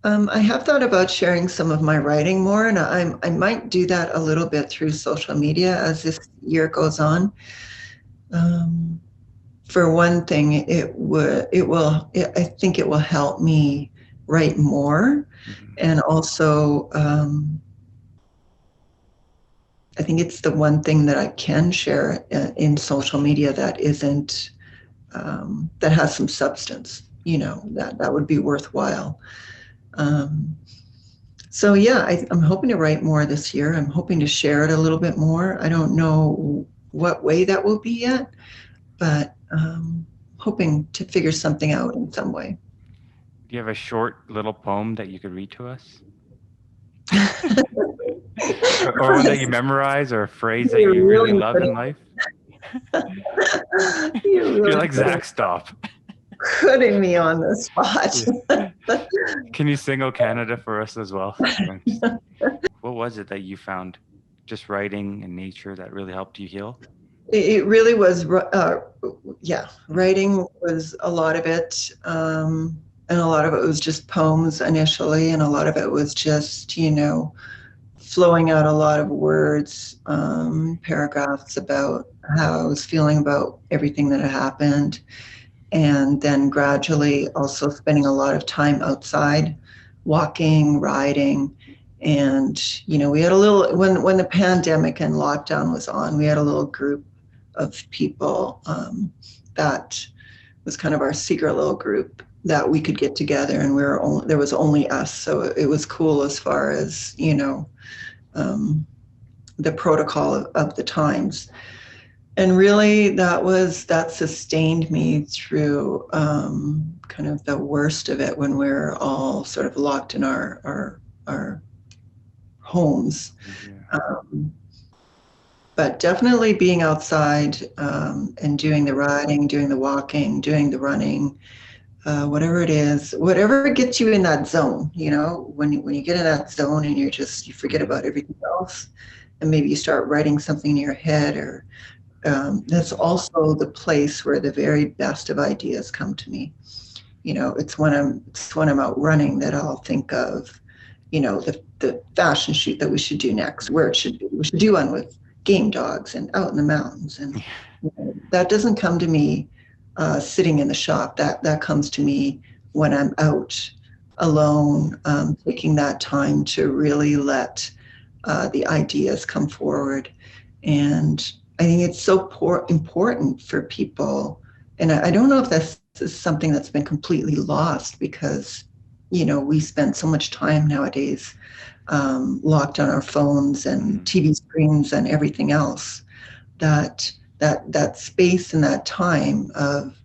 I have thought about sharing some of my writing more, and I might do that a little bit through social media as this year goes on. For one thing, I think it will help me write more, and also I think it's the one thing that I can share in social media that isn't that has some substance. That would be worthwhile. So yeah, I'm hoping to write more this year. I'm hoping to share it a little bit more. I don't know what way that will be yet, but hoping to figure something out in some way. Do you have a short little poem that you could read to us? Or one that you memorize, or a phrase that You're you really really love in life? You're You're really like Zach Stop. putting me on the spot. Can you sing "O Canada" for us as well? What was it that you found just writing and nature that really helped you heal? It really was, writing was a lot of it. And a lot of it was just poems initially, and a lot of it was just, flowing out a lot of words, paragraphs about how I was feeling about everything that had happened. And then gradually also spending a lot of time outside, walking, riding. And, we had a little, when the pandemic and lockdown was on, we had a little group of people that was kind of our secret little group that we could get together, and there was only us. So it was cool as far as, the protocol of the times. And really that sustained me through kind of the worst of it, when we're all sort of locked in our homes. But definitely being outside and doing the riding, doing the walking, doing the running, whatever it is, whatever gets you in that zone, when you get in that zone and you forget about everything else, and maybe you start writing something in your head, or that's also the place where the very best of ideas come to me. It's when I'm out running that I'll think of, the fashion shoot that we should do next, where it should be. We should do one with game dogs and out in the mountains, and that doesn't come to me sitting in the shop. That comes to me when I'm out alone, taking that time to really let the ideas come forward. And I think it's so important for people. And I don't know if this is something that's been completely lost, because, we spend so much time nowadays locked on our phones and TV screens and everything else, that space and that time of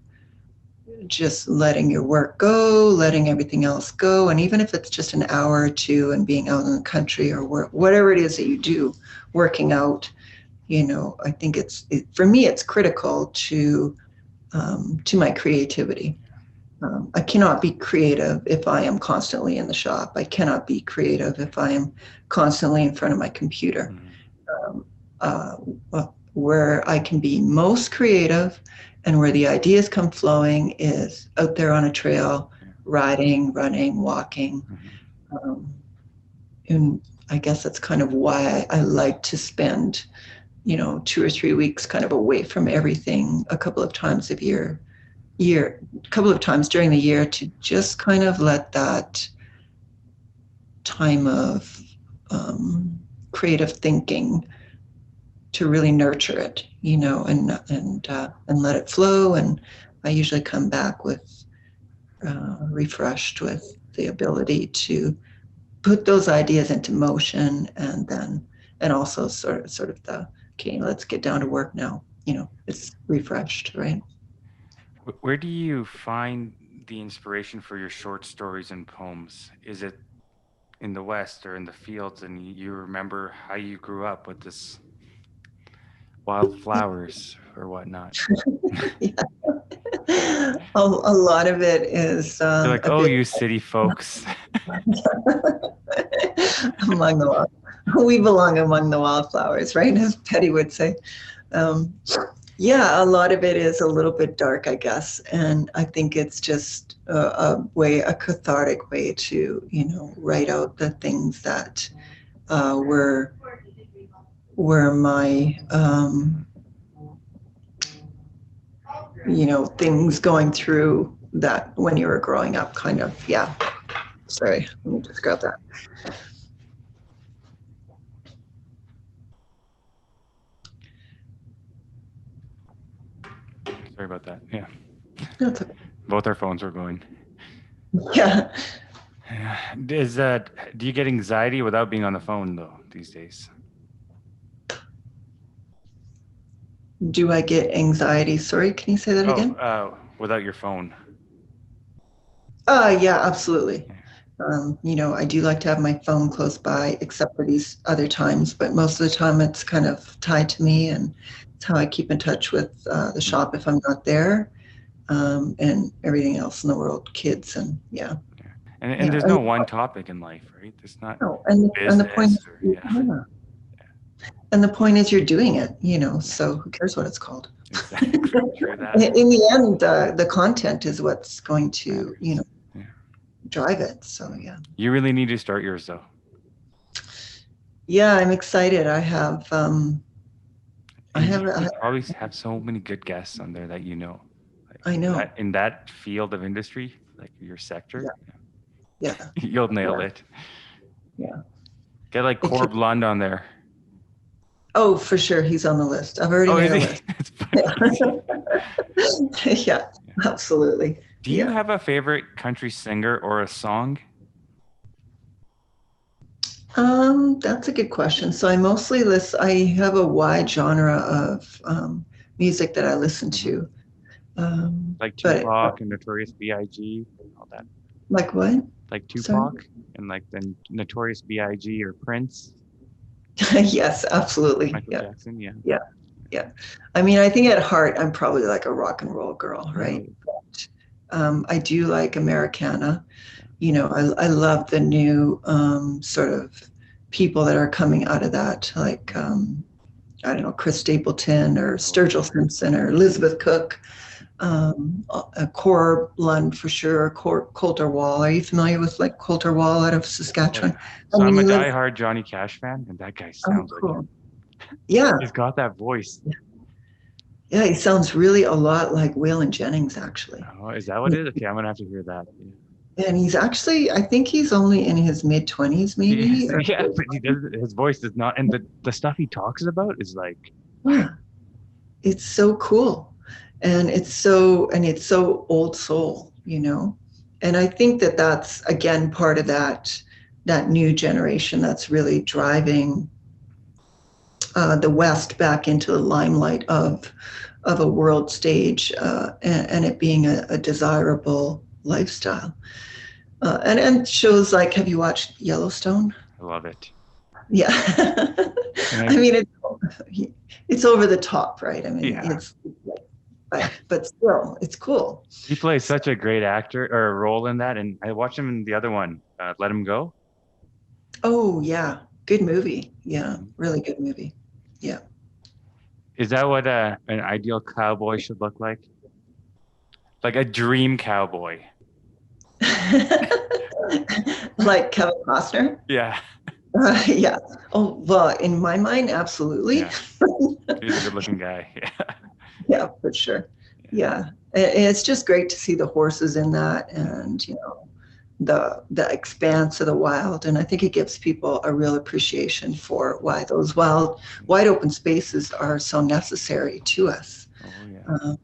just letting your work go, letting everything else go. And even if it's just an hour or two, and being out in the country or whatever it is that you do, working out, I think for me, it's critical to my creativity. I cannot be creative if I am constantly in the shop. I cannot be creative if I am constantly in front of my computer. Where I can be most creative and where the ideas come flowing is out there on a trail, riding, running, walking. And I guess that's kind of why I like to spend 2 or 3 weeks kind of away from everything a couple of times a couple of times during the year to just kind of let that time of creative thinking to really nurture it, and let it flow. And I usually come back with refreshed with the ability to put those ideas into motion, and also sort of the, okay, let's get down to work now. It's refreshed, right? Where do you find the inspiration for your short stories and poems? Is it in the West or in the fields, and you remember how you grew up with this wildflowers or whatnot? Yeah. A lot of it is You're like, a oh, bit you city folks. among the wild. We belong among the wildflowers, right? As Petty would say. Um, yeah, a lot of it is a little bit dark, I guess, and I think it's just a cathartic way to, write out the things that were my, things going through that when you were growing up, kind of. Yeah. Sorry, let me just grab that. Sorry about that. Yeah. That's okay. Both our phones were going. Yeah. Do you get anxiety without being on the phone though these days? Do I get anxiety? Sorry, can you say that again? Without your phone. Yeah, absolutely. I do like to have my phone close by, except for these other times, but most of the time it's kind of tied to me, and it's how I keep in touch with the shop if I'm not there, and everything else in the world, kids, and yeah. And there's no one topic in life, right? There's not and the point, business or, yeah. And the point is you're doing it, so who cares what it's called? Exactly. True that. In the end, the content is what's going to, drive it. So, yeah. You really need to start yours though. Yeah, I'm excited. You probably have so many good guests on there that like, I know. In that field of industry, like your sector. Yeah. You'll nail it. Yeah. Get like Corb Lund on there. Oh, for sure. He's on the list. I've already made a list. Yeah, absolutely. Do you have a favorite country singer or a song? That's a good question. So I have a wide genre of music that I listen to. Like Tupac and Notorious B.I.G. and all that. Like what? Like Tupac and like the Notorious B.I.G. or Prince? Yes, absolutely. Michael Jackson, yeah. Yeah. I mean, I think at heart, I'm probably like a rock and roll girl, right? But, I do like Americana. I love the new sort of people that are coming out of that, like, I don't know, Chris Stapleton or Sturgill Simpson or Elizabeth Cook, Corb Lund for sure, Coulter Wall. Are you familiar with like Coulter Wall out of Saskatchewan? So I'm a diehard Johnny Cash fan, and that guy sounds cool. like him. Yeah. He's got that voice. Yeah, he sounds really a lot like Waylon Jennings, actually. Oh, is that what it is? Okay, I'm gonna have to hear that. And he's actually, I think he's only in his mid-20s, maybe. Yeah, but his voice does not, and the stuff he talks about is like, yeah, it's so cool, and it's so old soul, And I think that that's again part of that new generation that's really driving the West back into the limelight of a world stage, and it being a desirable lifestyle. And shows like, have you watched Yellowstone? I love it. Yeah. I mean, it's over the top, right? I mean, it's, but still, it's cool. He plays such a great actor or a role in that. And I watched him in the other one, Let Him Go. Oh, yeah. Good movie. Yeah. Really good movie. Yeah. Is that what an ideal cowboy should look like? Like a dream cowboy. Like Kevin Costner? Yeah. Yeah. Oh, well, in my mind, absolutely. Yeah, he's a good-looking guy. Yeah, Yeah, for sure. Yeah. It's just great to see the horses in that and, the expanse of the wild. And I think it gives people a real appreciation for why those wide open spaces are so necessary to us oh yeah. uh,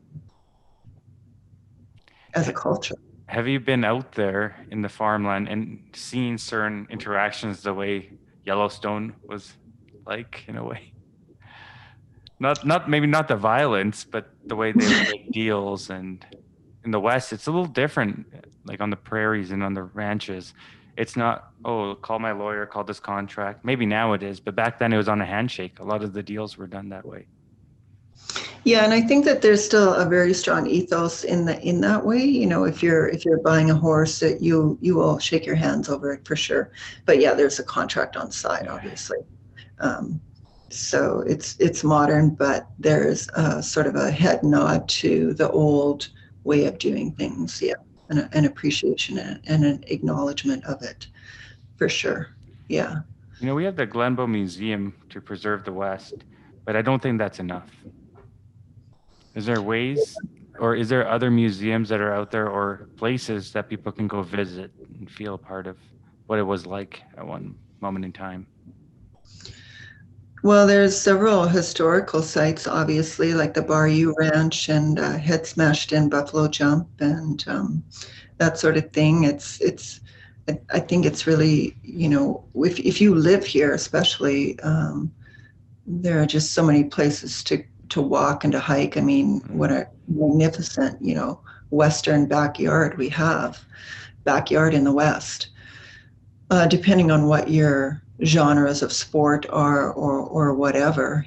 as a culture. Have you been out there in the farmland and seen certain interactions the way Yellowstone was like in a way? Not maybe not the violence, but the way they would make deals. And in the West, it's a little different. Like on the prairies and on the ranches, it's not, oh, call my lawyer, call this contract. Maybe now it is, but back then it was on a handshake. A lot of the deals were done that way. Yeah, and I think that there's still a very strong ethos in that way. If you're buying a horse, that you will shake your hands over it for sure. But yeah, there's a contract on the side, Yeah. obviously. Um, so it's modern, but there's sort of a head nod to the old way of doing things. Yeah, and an appreciation and an acknowledgement of it for sure. Yeah. We have the Glenbow Museum to preserve the West, but I don't think that's enough. Is there ways, or is there other museums that are out there or places that people can go visit and feel a part of what it was like at one moment in time? Well, there's several historical sites, obviously, like the Bayou Ranch and Head Smashed In Buffalo Jump and that sort of thing. I think it's really, if you live here, especially, there are just so many places to walk and to hike. I mean, what a magnificent, Western backyard we have, backyard in the West. Depending on what your genres of sport are or whatever,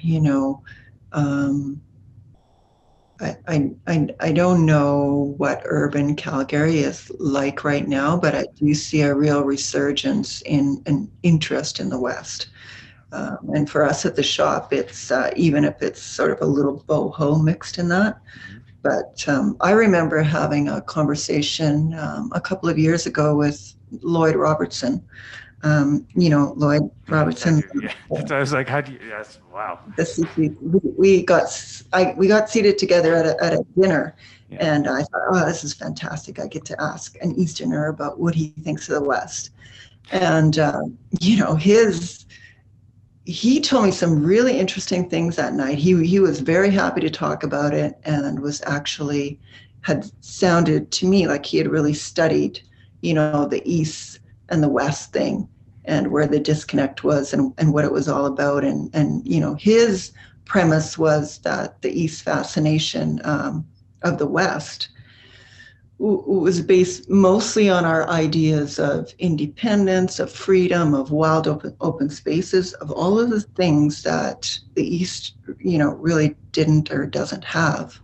um, I don't know what urban Calgary is like right now, but I do see a real resurgence in an interest in the West. And for us at the shop, it's even if it's sort of a little boho mixed in that. Mhm. But I remember having a conversation a couple of years ago with Lloyd Robertson. Lloyd Yes, I Robertson. do. Yeah. So I was like, how do you? Yes, wow. We got seated together at a dinner, Yeah. and I thought, oh, this is fantastic. I get to ask an Easterner about what he thinks of the West, and his he told me some really interesting things that night. He was very happy to talk about it and was actually had sounded to me like he had really studied, the East and the West thing and where the disconnect was and what it was all about. And his premise was that the East fascination of the West was based mostly on our ideas of independence, of freedom, of wild open spaces, of all of the things that the East, really didn't or doesn't have.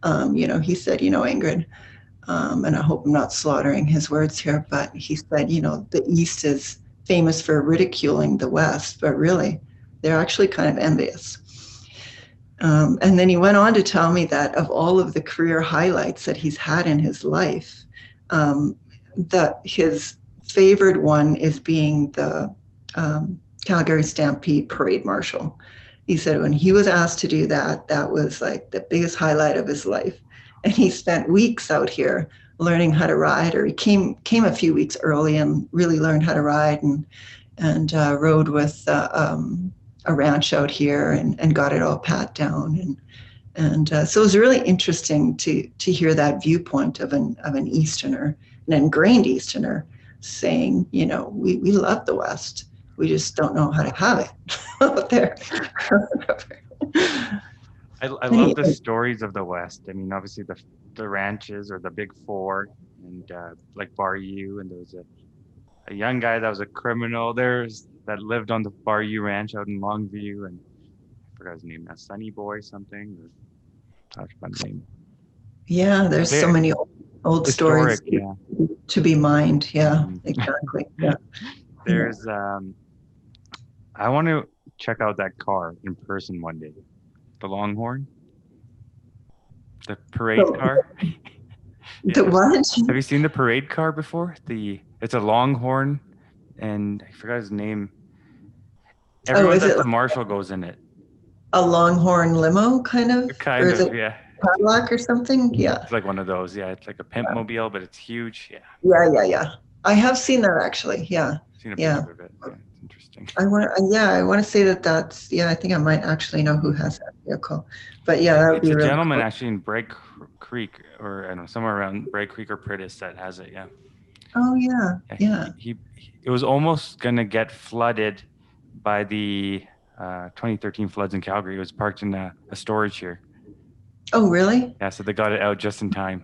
He said, Ingrid, and I hope I'm not slaughtering his words here, but he said, the East is famous for ridiculing the West, but really, they're actually kind of envious. And then he went on to tell me that of all of the career highlights that he's had in his life, that his favorite one is being the Calgary Stampede Parade Marshal. He said when he was asked to do that, that was like the biggest highlight of his life. And he spent weeks out here learning how to ride, or he came a few weeks early and really learned how to ride and rode with a ranch out here and got it all pat down and so it was really interesting to hear that viewpoint of an Easterner, an ingrained Easterner, saying, we love the West, we just don't know how to have it out there. I love the stories of the West. I mean, obviously the ranches or the big four and like Bayou, and there was a young guy that was a criminal that lived on the Bayou Ranch out in Longview, and I forgot his name now, Sunny Boy something, or talked about the name. Yeah, there's so Very many old stories historic, yeah. to be mined. Yeah, Mhm. exactly. Yeah. There's I want to check out that car in person one day. The Longhorn, the parade So car. Yeah. the what? Have you seen the parade car before? It's a Longhorn, and I forgot his name. Oh, Everyone is that it the like marshal goes in it. a Longhorn limo kind of, or Kind is of, it yeah. Cadillac or something? Yeah. It's like one of those. Yeah, it's like a pimp mobile, but it's huge. Yeah, Yeah, yeah, yeah. I have seen that actually. Yeah, I've seen a yeah. picture of it. Yeah, it's interesting. I want to say that that's, yeah, I think I might actually know who has that vehicle. But yeah, that would It's be a really gentleman cool. actually in Break Creek, or I don't know, somewhere around Break Creek or Prairies that has it. Yeah, Oh, yeah, yeah. yeah. It was almost gonna get flooded by the 2013 floods in Calgary. It was parked in a storage here. Oh, really? Yeah, so they got it out just in time.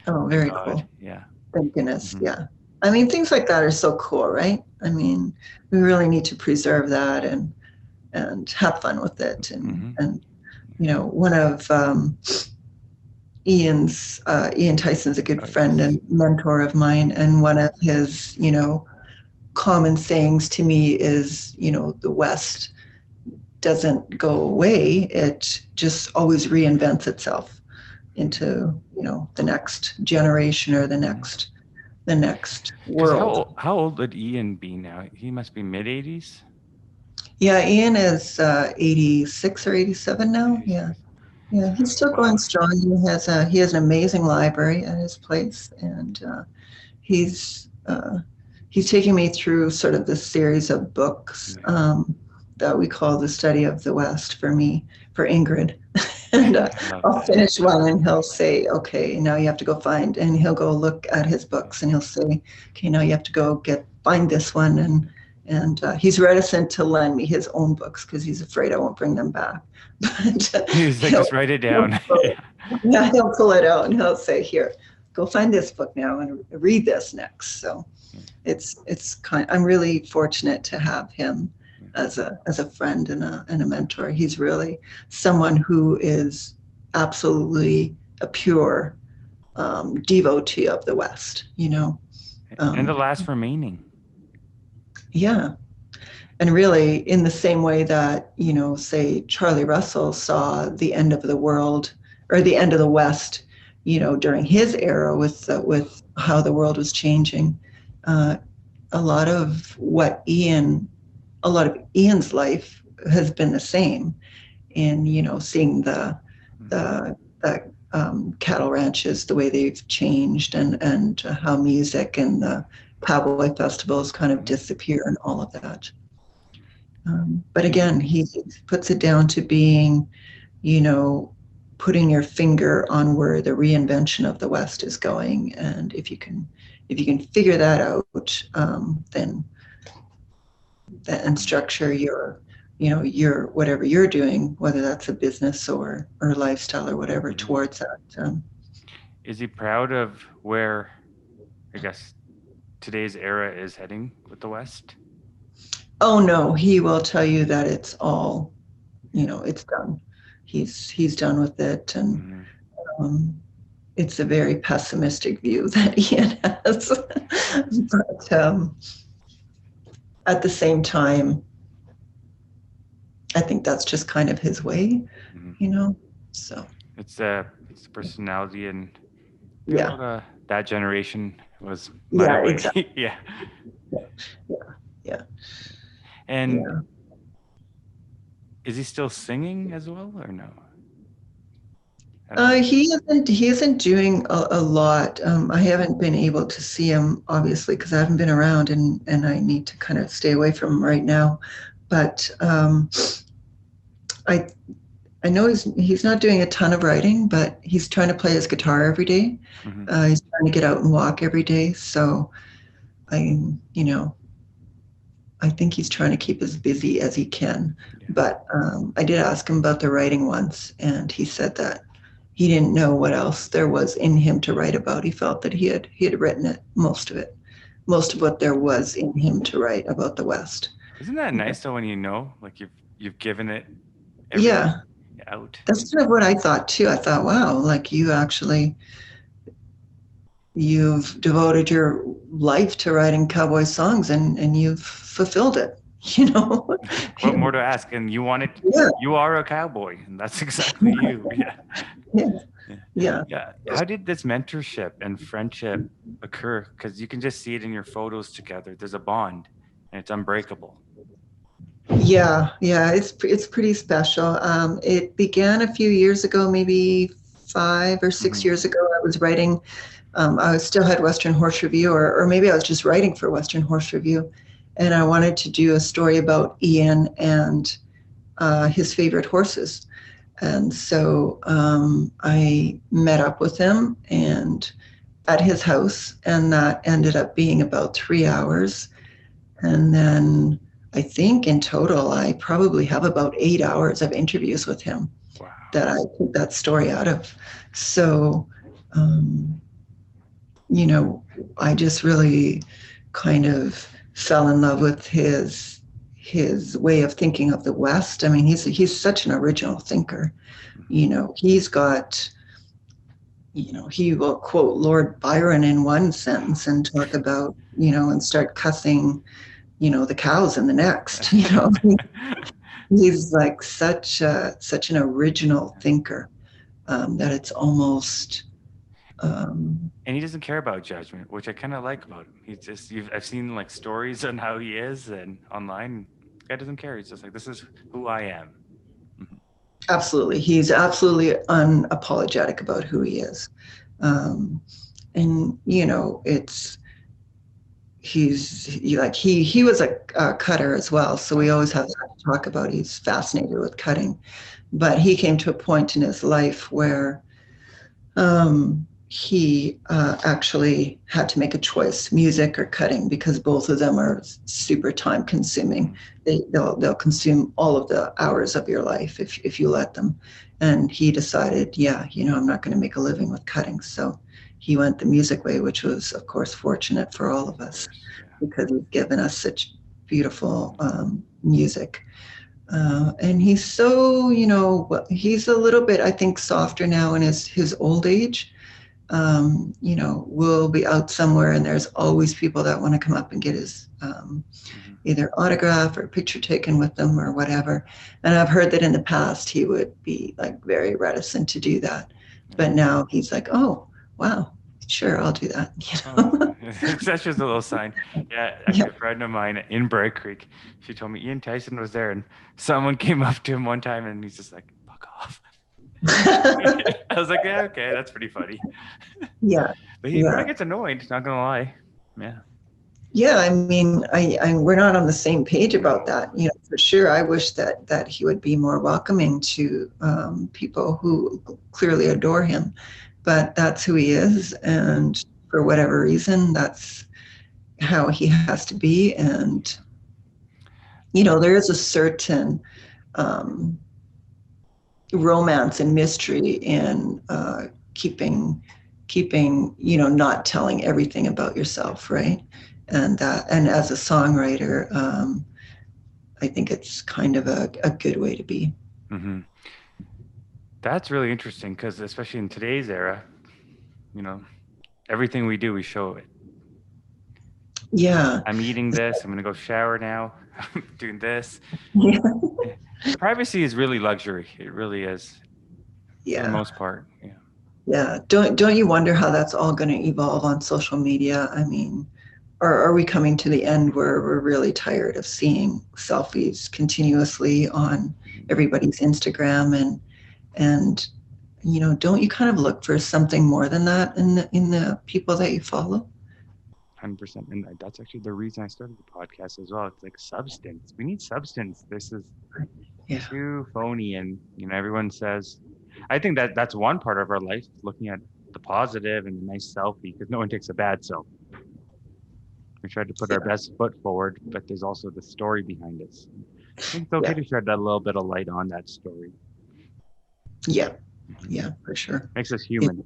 Oh, Thank very God. cool. Yeah. Thank goodness. Hmm. Yeah. I mean, things like that are so cool, right? I mean, we really need to preserve that and have fun with it. Hmm. And you know, one of Ian Tyson's a good Oh friend yes. and mentor of mine, and one of his, you know, common sayings to me is, you know, the West doesn't go away; it just always reinvents itself into, you know, the next generation or the next Because world. how old would Ian be now? He must be mid 80s. Yeah, Ian is 86 or 87 now. Yeah. 86. Yeah, he's still going Wow. strong. He has an amazing library at his place, and he's he's taking me through sort of this series of books Yeah. that we call the study of the West for me, for Ingrid. And I love I'll that. finish one, and he'll say, "Okay, now you have to go find," and he'll go look at his books, and he'll say, "Okay, now you have to go find this one," and he's reticent to lend me his own books because he's afraid I won't bring them back. But He's like, he'll, just write it he'll down. pull, Yeah. yeah, he'll pull it out and he'll say, "Here, go find this book now and read this next." So Yeah. it's kind. I'm really fortunate to have him Yeah. as a friend and a mentor. He's really someone who is absolutely a pure devotee of the West. You know, And the um, last remaining. yeah. And really, in the same way that, you know, say Charlie Russell saw the end of the world or the end of the West, you know, during his era with how the world was changing, uh, a lot of a lot of Ian's life has been the same in, you know, seeing Mhm. the cattle ranches, the way they've changed, and how music and the cowboy festivals kind of Mhm. disappear and all of that. But And again, he puts it down to being, you know, putting your finger on where the reinvention of the West is going, and if you can figure that out, then and structure your, you know, your whatever you're doing, whether that's a business or lifestyle or whatever, Mhm. towards that. Is he proud of where, I guess, today's era is heading with the West? Oh no, he will tell you that it's all, you Yeah. know, it's done. He's done with it, and Hmm. um, it's a very pessimistic view that Ian has. But at the same time, I think that's just kind of his way, Hmm. you know? So, It's the personality, and I feel yeah, that generation was my yeah, way. exactly. Yeah. Yeah, yeah, And yeah. is he still singing as well, or no? At all? He isn't doing a lot. I haven't been able to see him, obviously, because I haven't been around, and I need to kind of stay away from him right now. But I I know he's not doing a ton of writing, but he's trying to play his guitar every day. Hmm. He's trying to get out and walk every day. So I, you know, I think he's trying to keep as busy as he can. Yeah. But I did ask him about the writing once, and he said that he didn't know what else there was in him to write about. He felt that he had written it, most of what there was in him to write about the West. Isn't that nice though when you know, like you've given it everything Yeah, out? that's kind of what I thought too. I thought, wow, like you've devoted your life to writing cowboy songs, and you've fulfilled it, you know? What more to ask? And Yeah, you are a cowboy, and that's exactly you. Yeah. yeah, Yeah. yeah. Yeah. How did this mentorship and friendship occur? Because you can just see it in your photos together. There's a bond, and it's unbreakable. Yeah, it's pretty special. It began a few years ago, maybe 5 or 6 years ago. I was writing. I still had Western Horse Review, or maybe I was just writing for Western Horse Review, and I wanted to do a story about Ian and his favorite horses. And so I met up with him and at his house, and that ended up being about 3 hours. And then I think in total, I probably have about 8 hours of interviews with him Wow. that I took that story out of. So, um, I just really kind of fell in love with his way of thinking of the West. I mean, he's such an original thinker. He's got, he will quote Lord Byron in one sentence and talk about, and start cussing, the cows in the next. He's like such an original thinker, that it's almost. And he doesn't care about judgment, which I kind of like about him. I've seen like stories on how he is and online. The guy doesn't care. He's just like, this is who I am. Absolutely. He's absolutely unapologetic about who he is. And, it's, he was a cutter as well. So we always have that to talk about. He's fascinated with cutting. But he came to a point in his life where he actually had to make a choice, music or cutting, because both of them are super time consuming. They'll consume all of the hours of your life if you let them. And he decided, I'm not going to make a living with cutting. So he went the music way, which was, of course, fortunate for all of us, because he's given us such beautiful music. And he's so, he's a little bit, I think, softer now in his old age. We'll be out somewhere and there's always people that want to come up and get his either autograph or picture taken with them or whatever. And I've heard that in the past he would be like very reticent to do that. But now he's like, oh, wow, sure, I'll do that. That's just a little sign. Yeah, actually, a friend of mine in Bright Creek, she told me Ian Tyson was there, and someone came up to him one time, and he's just like, "Fuck off." I was like, "Yeah, okay, that's pretty funny." Yeah, but he probably gets annoyed. Not gonna lie. Yeah. Yeah, I mean, we're not on the same page about that. For sure. I wish that he would be more welcoming to people who clearly adore him, but that's who he is, and for whatever reason, that's how he has to be. And there is a certain romance and mystery in keeping, not telling everything about yourself, right? And as a songwriter, I think it's kind of a good way to be. Mm-hmm. That's really interesting because especially in today's era, everything we do, we show it. Yeah. I'm eating this. I'm going to go shower now. I'm doing this. Yeah. Privacy is really luxury. It really is. Yeah. For the most part. Yeah. Yeah. Don't you wonder how that's all going to evolve on social media? I mean, or are we coming to the end where we're really tired of seeing selfies continuously on everybody's Instagram and don't you kind of look for something more than that in the people that you follow? 100%. And that's actually the reason I started the podcast as well. It's like substance. We need substance. This is too phony. And, everyone says, I think that's one part of our life, looking at the positive and a nice selfie, because no one takes a bad selfie. We tried to put our best foot forward, but there's also the story behind it. I think it's okay to shed that little bit of light on that story. Yeah, for sure. Makes us human.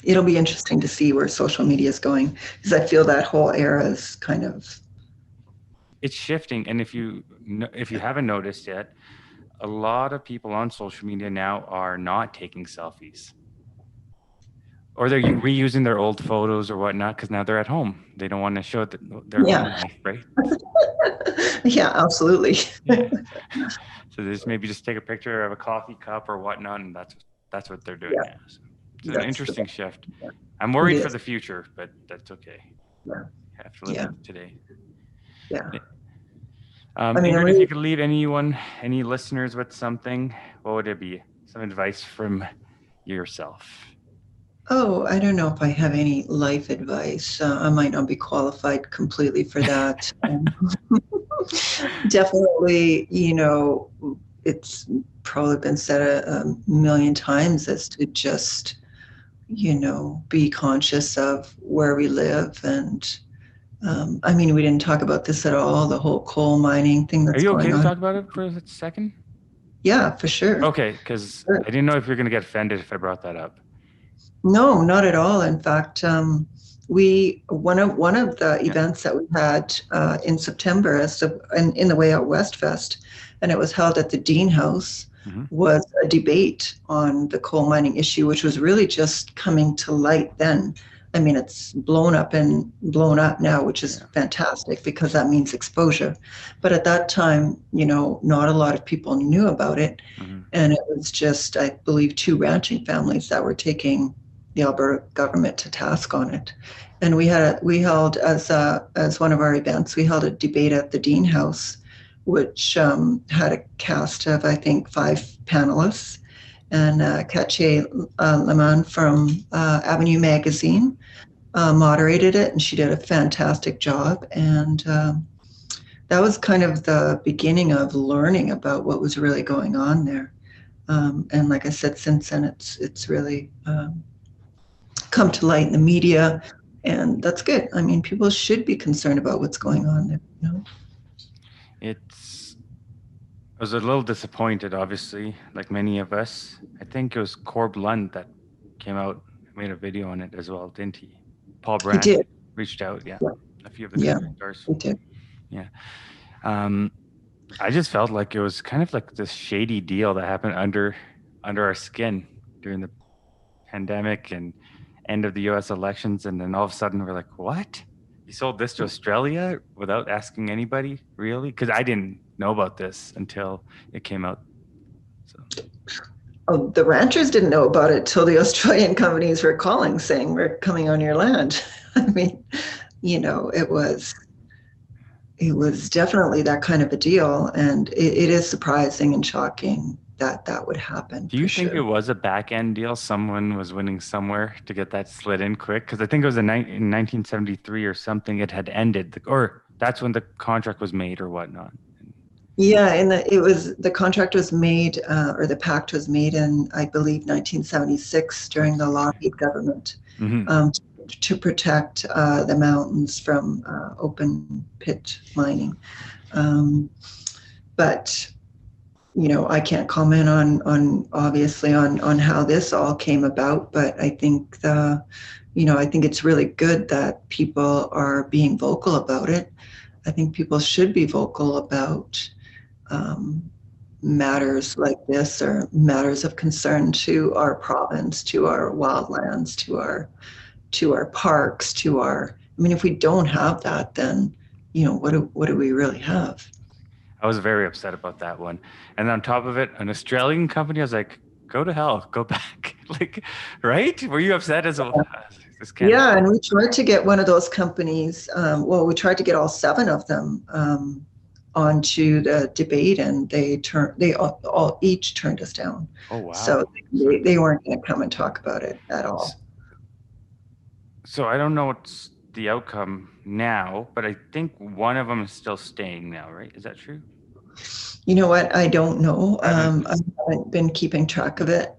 It'll be interesting to see where social media is going, because I feel that whole era is kind of... It's shifting. And if you haven't noticed yet, a lot of people on social media now are not taking selfies. Or they're reusing their old photos or whatnot because now they're at home. They don't want to show their home life, right? Yeah, absolutely. So there's maybe just take a picture of a coffee cup or whatnot, and that's what they're doing now. So it's an interesting shift. I'm worried for the future, but that's okay. Yeah. I have to live with today. Yeah. I mean, Ingrid, if you could leave any listeners with something, what would it be? Some advice from yourself. oh, I don't know if I have any life advice. I might not be qualified completely for that. Definitely, it's probably been said a million times as to just, be conscious of where we live. And I mean, we didn't talk about this at all, the whole coal mining thing Are that's you okay going to on. talk about it for a second? Yeah, for sure. Okay, because Sure. I didn't know if you're going to get offended if I brought that up. No, not at all. In fact, we one of the Yeah. events that we had in September in the Way Out West Fest, and it was held at the Dean House, Hmm. was a debate on the coal mining issue, which was really just coming to light then. I mean, it's blown up and blown up now, which is Yeah. fantastic because that means exposure. But at that time, not a lot of people knew about it, Hmm. and it was just, I believe, two ranching families that were taking the Alberta government to task on it. And we held as one of our events, we held a debate at the Dean House, which had a cast of I think 5 panelists, and Katche Leman from Avenue Magazine moderated it, and she did a fantastic job. And that was kind of the beginning of learning about what was really going on there. And like I said, since then it's really come to light in the media, and that's good. I mean, people should be concerned about what's going on there. It's I was a little disappointed, obviously, like many of us. I think it was Corb Lund that came out, made a video on it as well, didn't he? Paul He Brandt did. reached out, yeah. Yeah, A few of the yeah, superstars. he did. Yeah. Um, I just felt like it was kind of like this shady deal that happened under our skin during the pandemic and end of the US elections, and then all of a sudden we're like, what? You sold this to Australia without asking anybody, really? Because I didn't know about this until it came out. So Oh, the ranchers didn't know about it till the Australian companies were calling saying we're coming on your land. I mean, it was definitely that kind of a deal, and it is surprising and shocking that that would happen do for you think it sure. was a back end deal? Someone was winning somewhere to get that slid in quick? Because I think it was in 1973 or something. It had ended, or that's when the contract was made or whatnot. Yeah, and the contract was made, or the pact was made in, I believe, 1976 during the 76, Lockheed government, yeah. um, to protect the mountains from open pit mining. Um, but I can't comment on obviously on how this all came about. But I think I think it's really good that people are being vocal about it. I think people should be vocal about um, matters like this, or matters of concern to our province, to our wildlands, to our parks, to our. I mean, if we don't have that, then what do we really have? I was very upset about that one. And on top of it, an Australian company, I was like, go to hell, go back. Like, right? Were you upset as well? This can't Yeah, happen. and we tried to get one of those companies. Well, we tried to get all 7 of them onto the debate, and they all each turned us down. Oh, So wow. they weren't going to come and talk about it at S- all. so I don't know what's the outcome now, but I think one of them is still staying now, right? Is that true? You know what? I don't know. I haven't, I haven't been keeping track of it.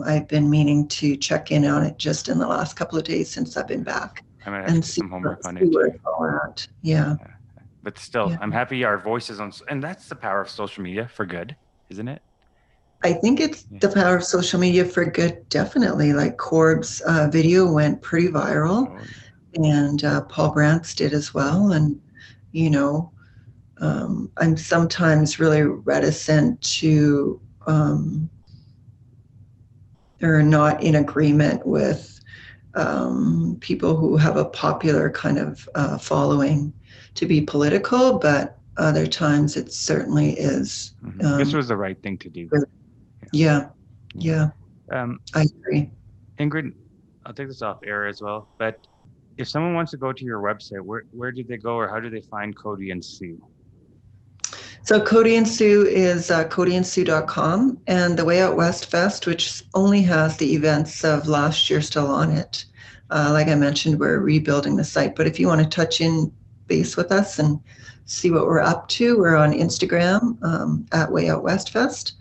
I've been meaning to check in on it just in the last couple of days since I've been back, I might have to and do see, some homework on see it where too. it's all at. Yeah, Yeah. But still, yeah. I'm happy our voices and that's the power of social media for good, isn't it? I think it's Yeah. the power of social media for good, definitely. Like Corb's video went pretty viral, Oh, and Paul Brandt's did as well. And, you know, I'm sometimes really reticent to, or not in agreement with people who have a popular kind of following to be political, but other times it certainly is. This Um, was the right thing to do. yeah, Yeah. yeah, Um, I agree. Ingrid, I'll take this off air as well, but if someone wants to go to your website, where do they go or how do they find Cody and Sue? So Cody and Sue is CodyandSue.com, and the Way Out West Fest, which only has the events of last year still on it. Like I mentioned, we're rebuilding the site, but if you want to touch in base with us and see what we're up to, we're on Instagram at Way Out West Fest,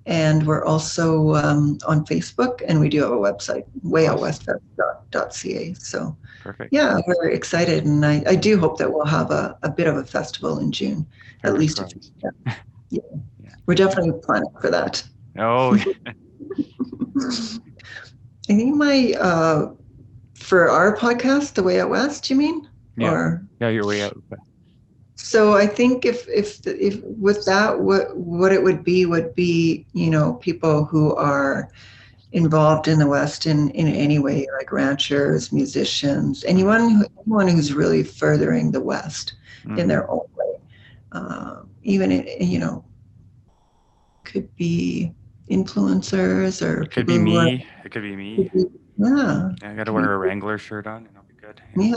and we're also on Facebook, and we do have a website, wayoutwestfest.ca. So Perfect. yeah, we're excited, and I do hope that we'll have a bit of a festival in June, at Fingers least if crossed. yeah, Yeah. we're definitely planning for that. Oh, yeah. I think my for our podcast, The Way Out West, you mean? Yeah. Or Yeah, you're way out. so I think if with that, what it would be, you know, people who are involved in the West in any way, like ranchers, musicians, anyone who's really furthering the West in Mm-hmm. their own way. Even, you know, could be influencers or It could people be who are, me. It could be me. yeah, Yeah, I got to could be, wear a Wrangler shirt on and I'll be good. yeah,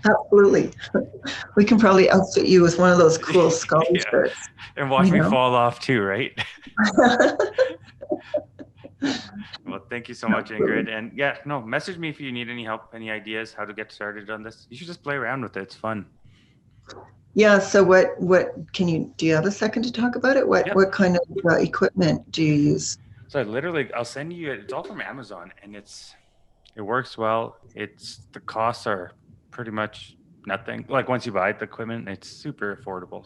absolutely. We can probably outfit you with one of those cool skull Yeah. shirts, And watch you me know. fall off too, right? Well, thank you so much, Ingrid. And yeah, no, message me if you need any help, any ideas how to get started on this. You should just play around with it. It's fun. Yeah. So do you have a second to talk about it? Yep. What kind of equipment do you use? So I'll send you, it's all from Amazon and it works well. The costs are pretty much nothing. Like once you buy the equipment, it's super affordable.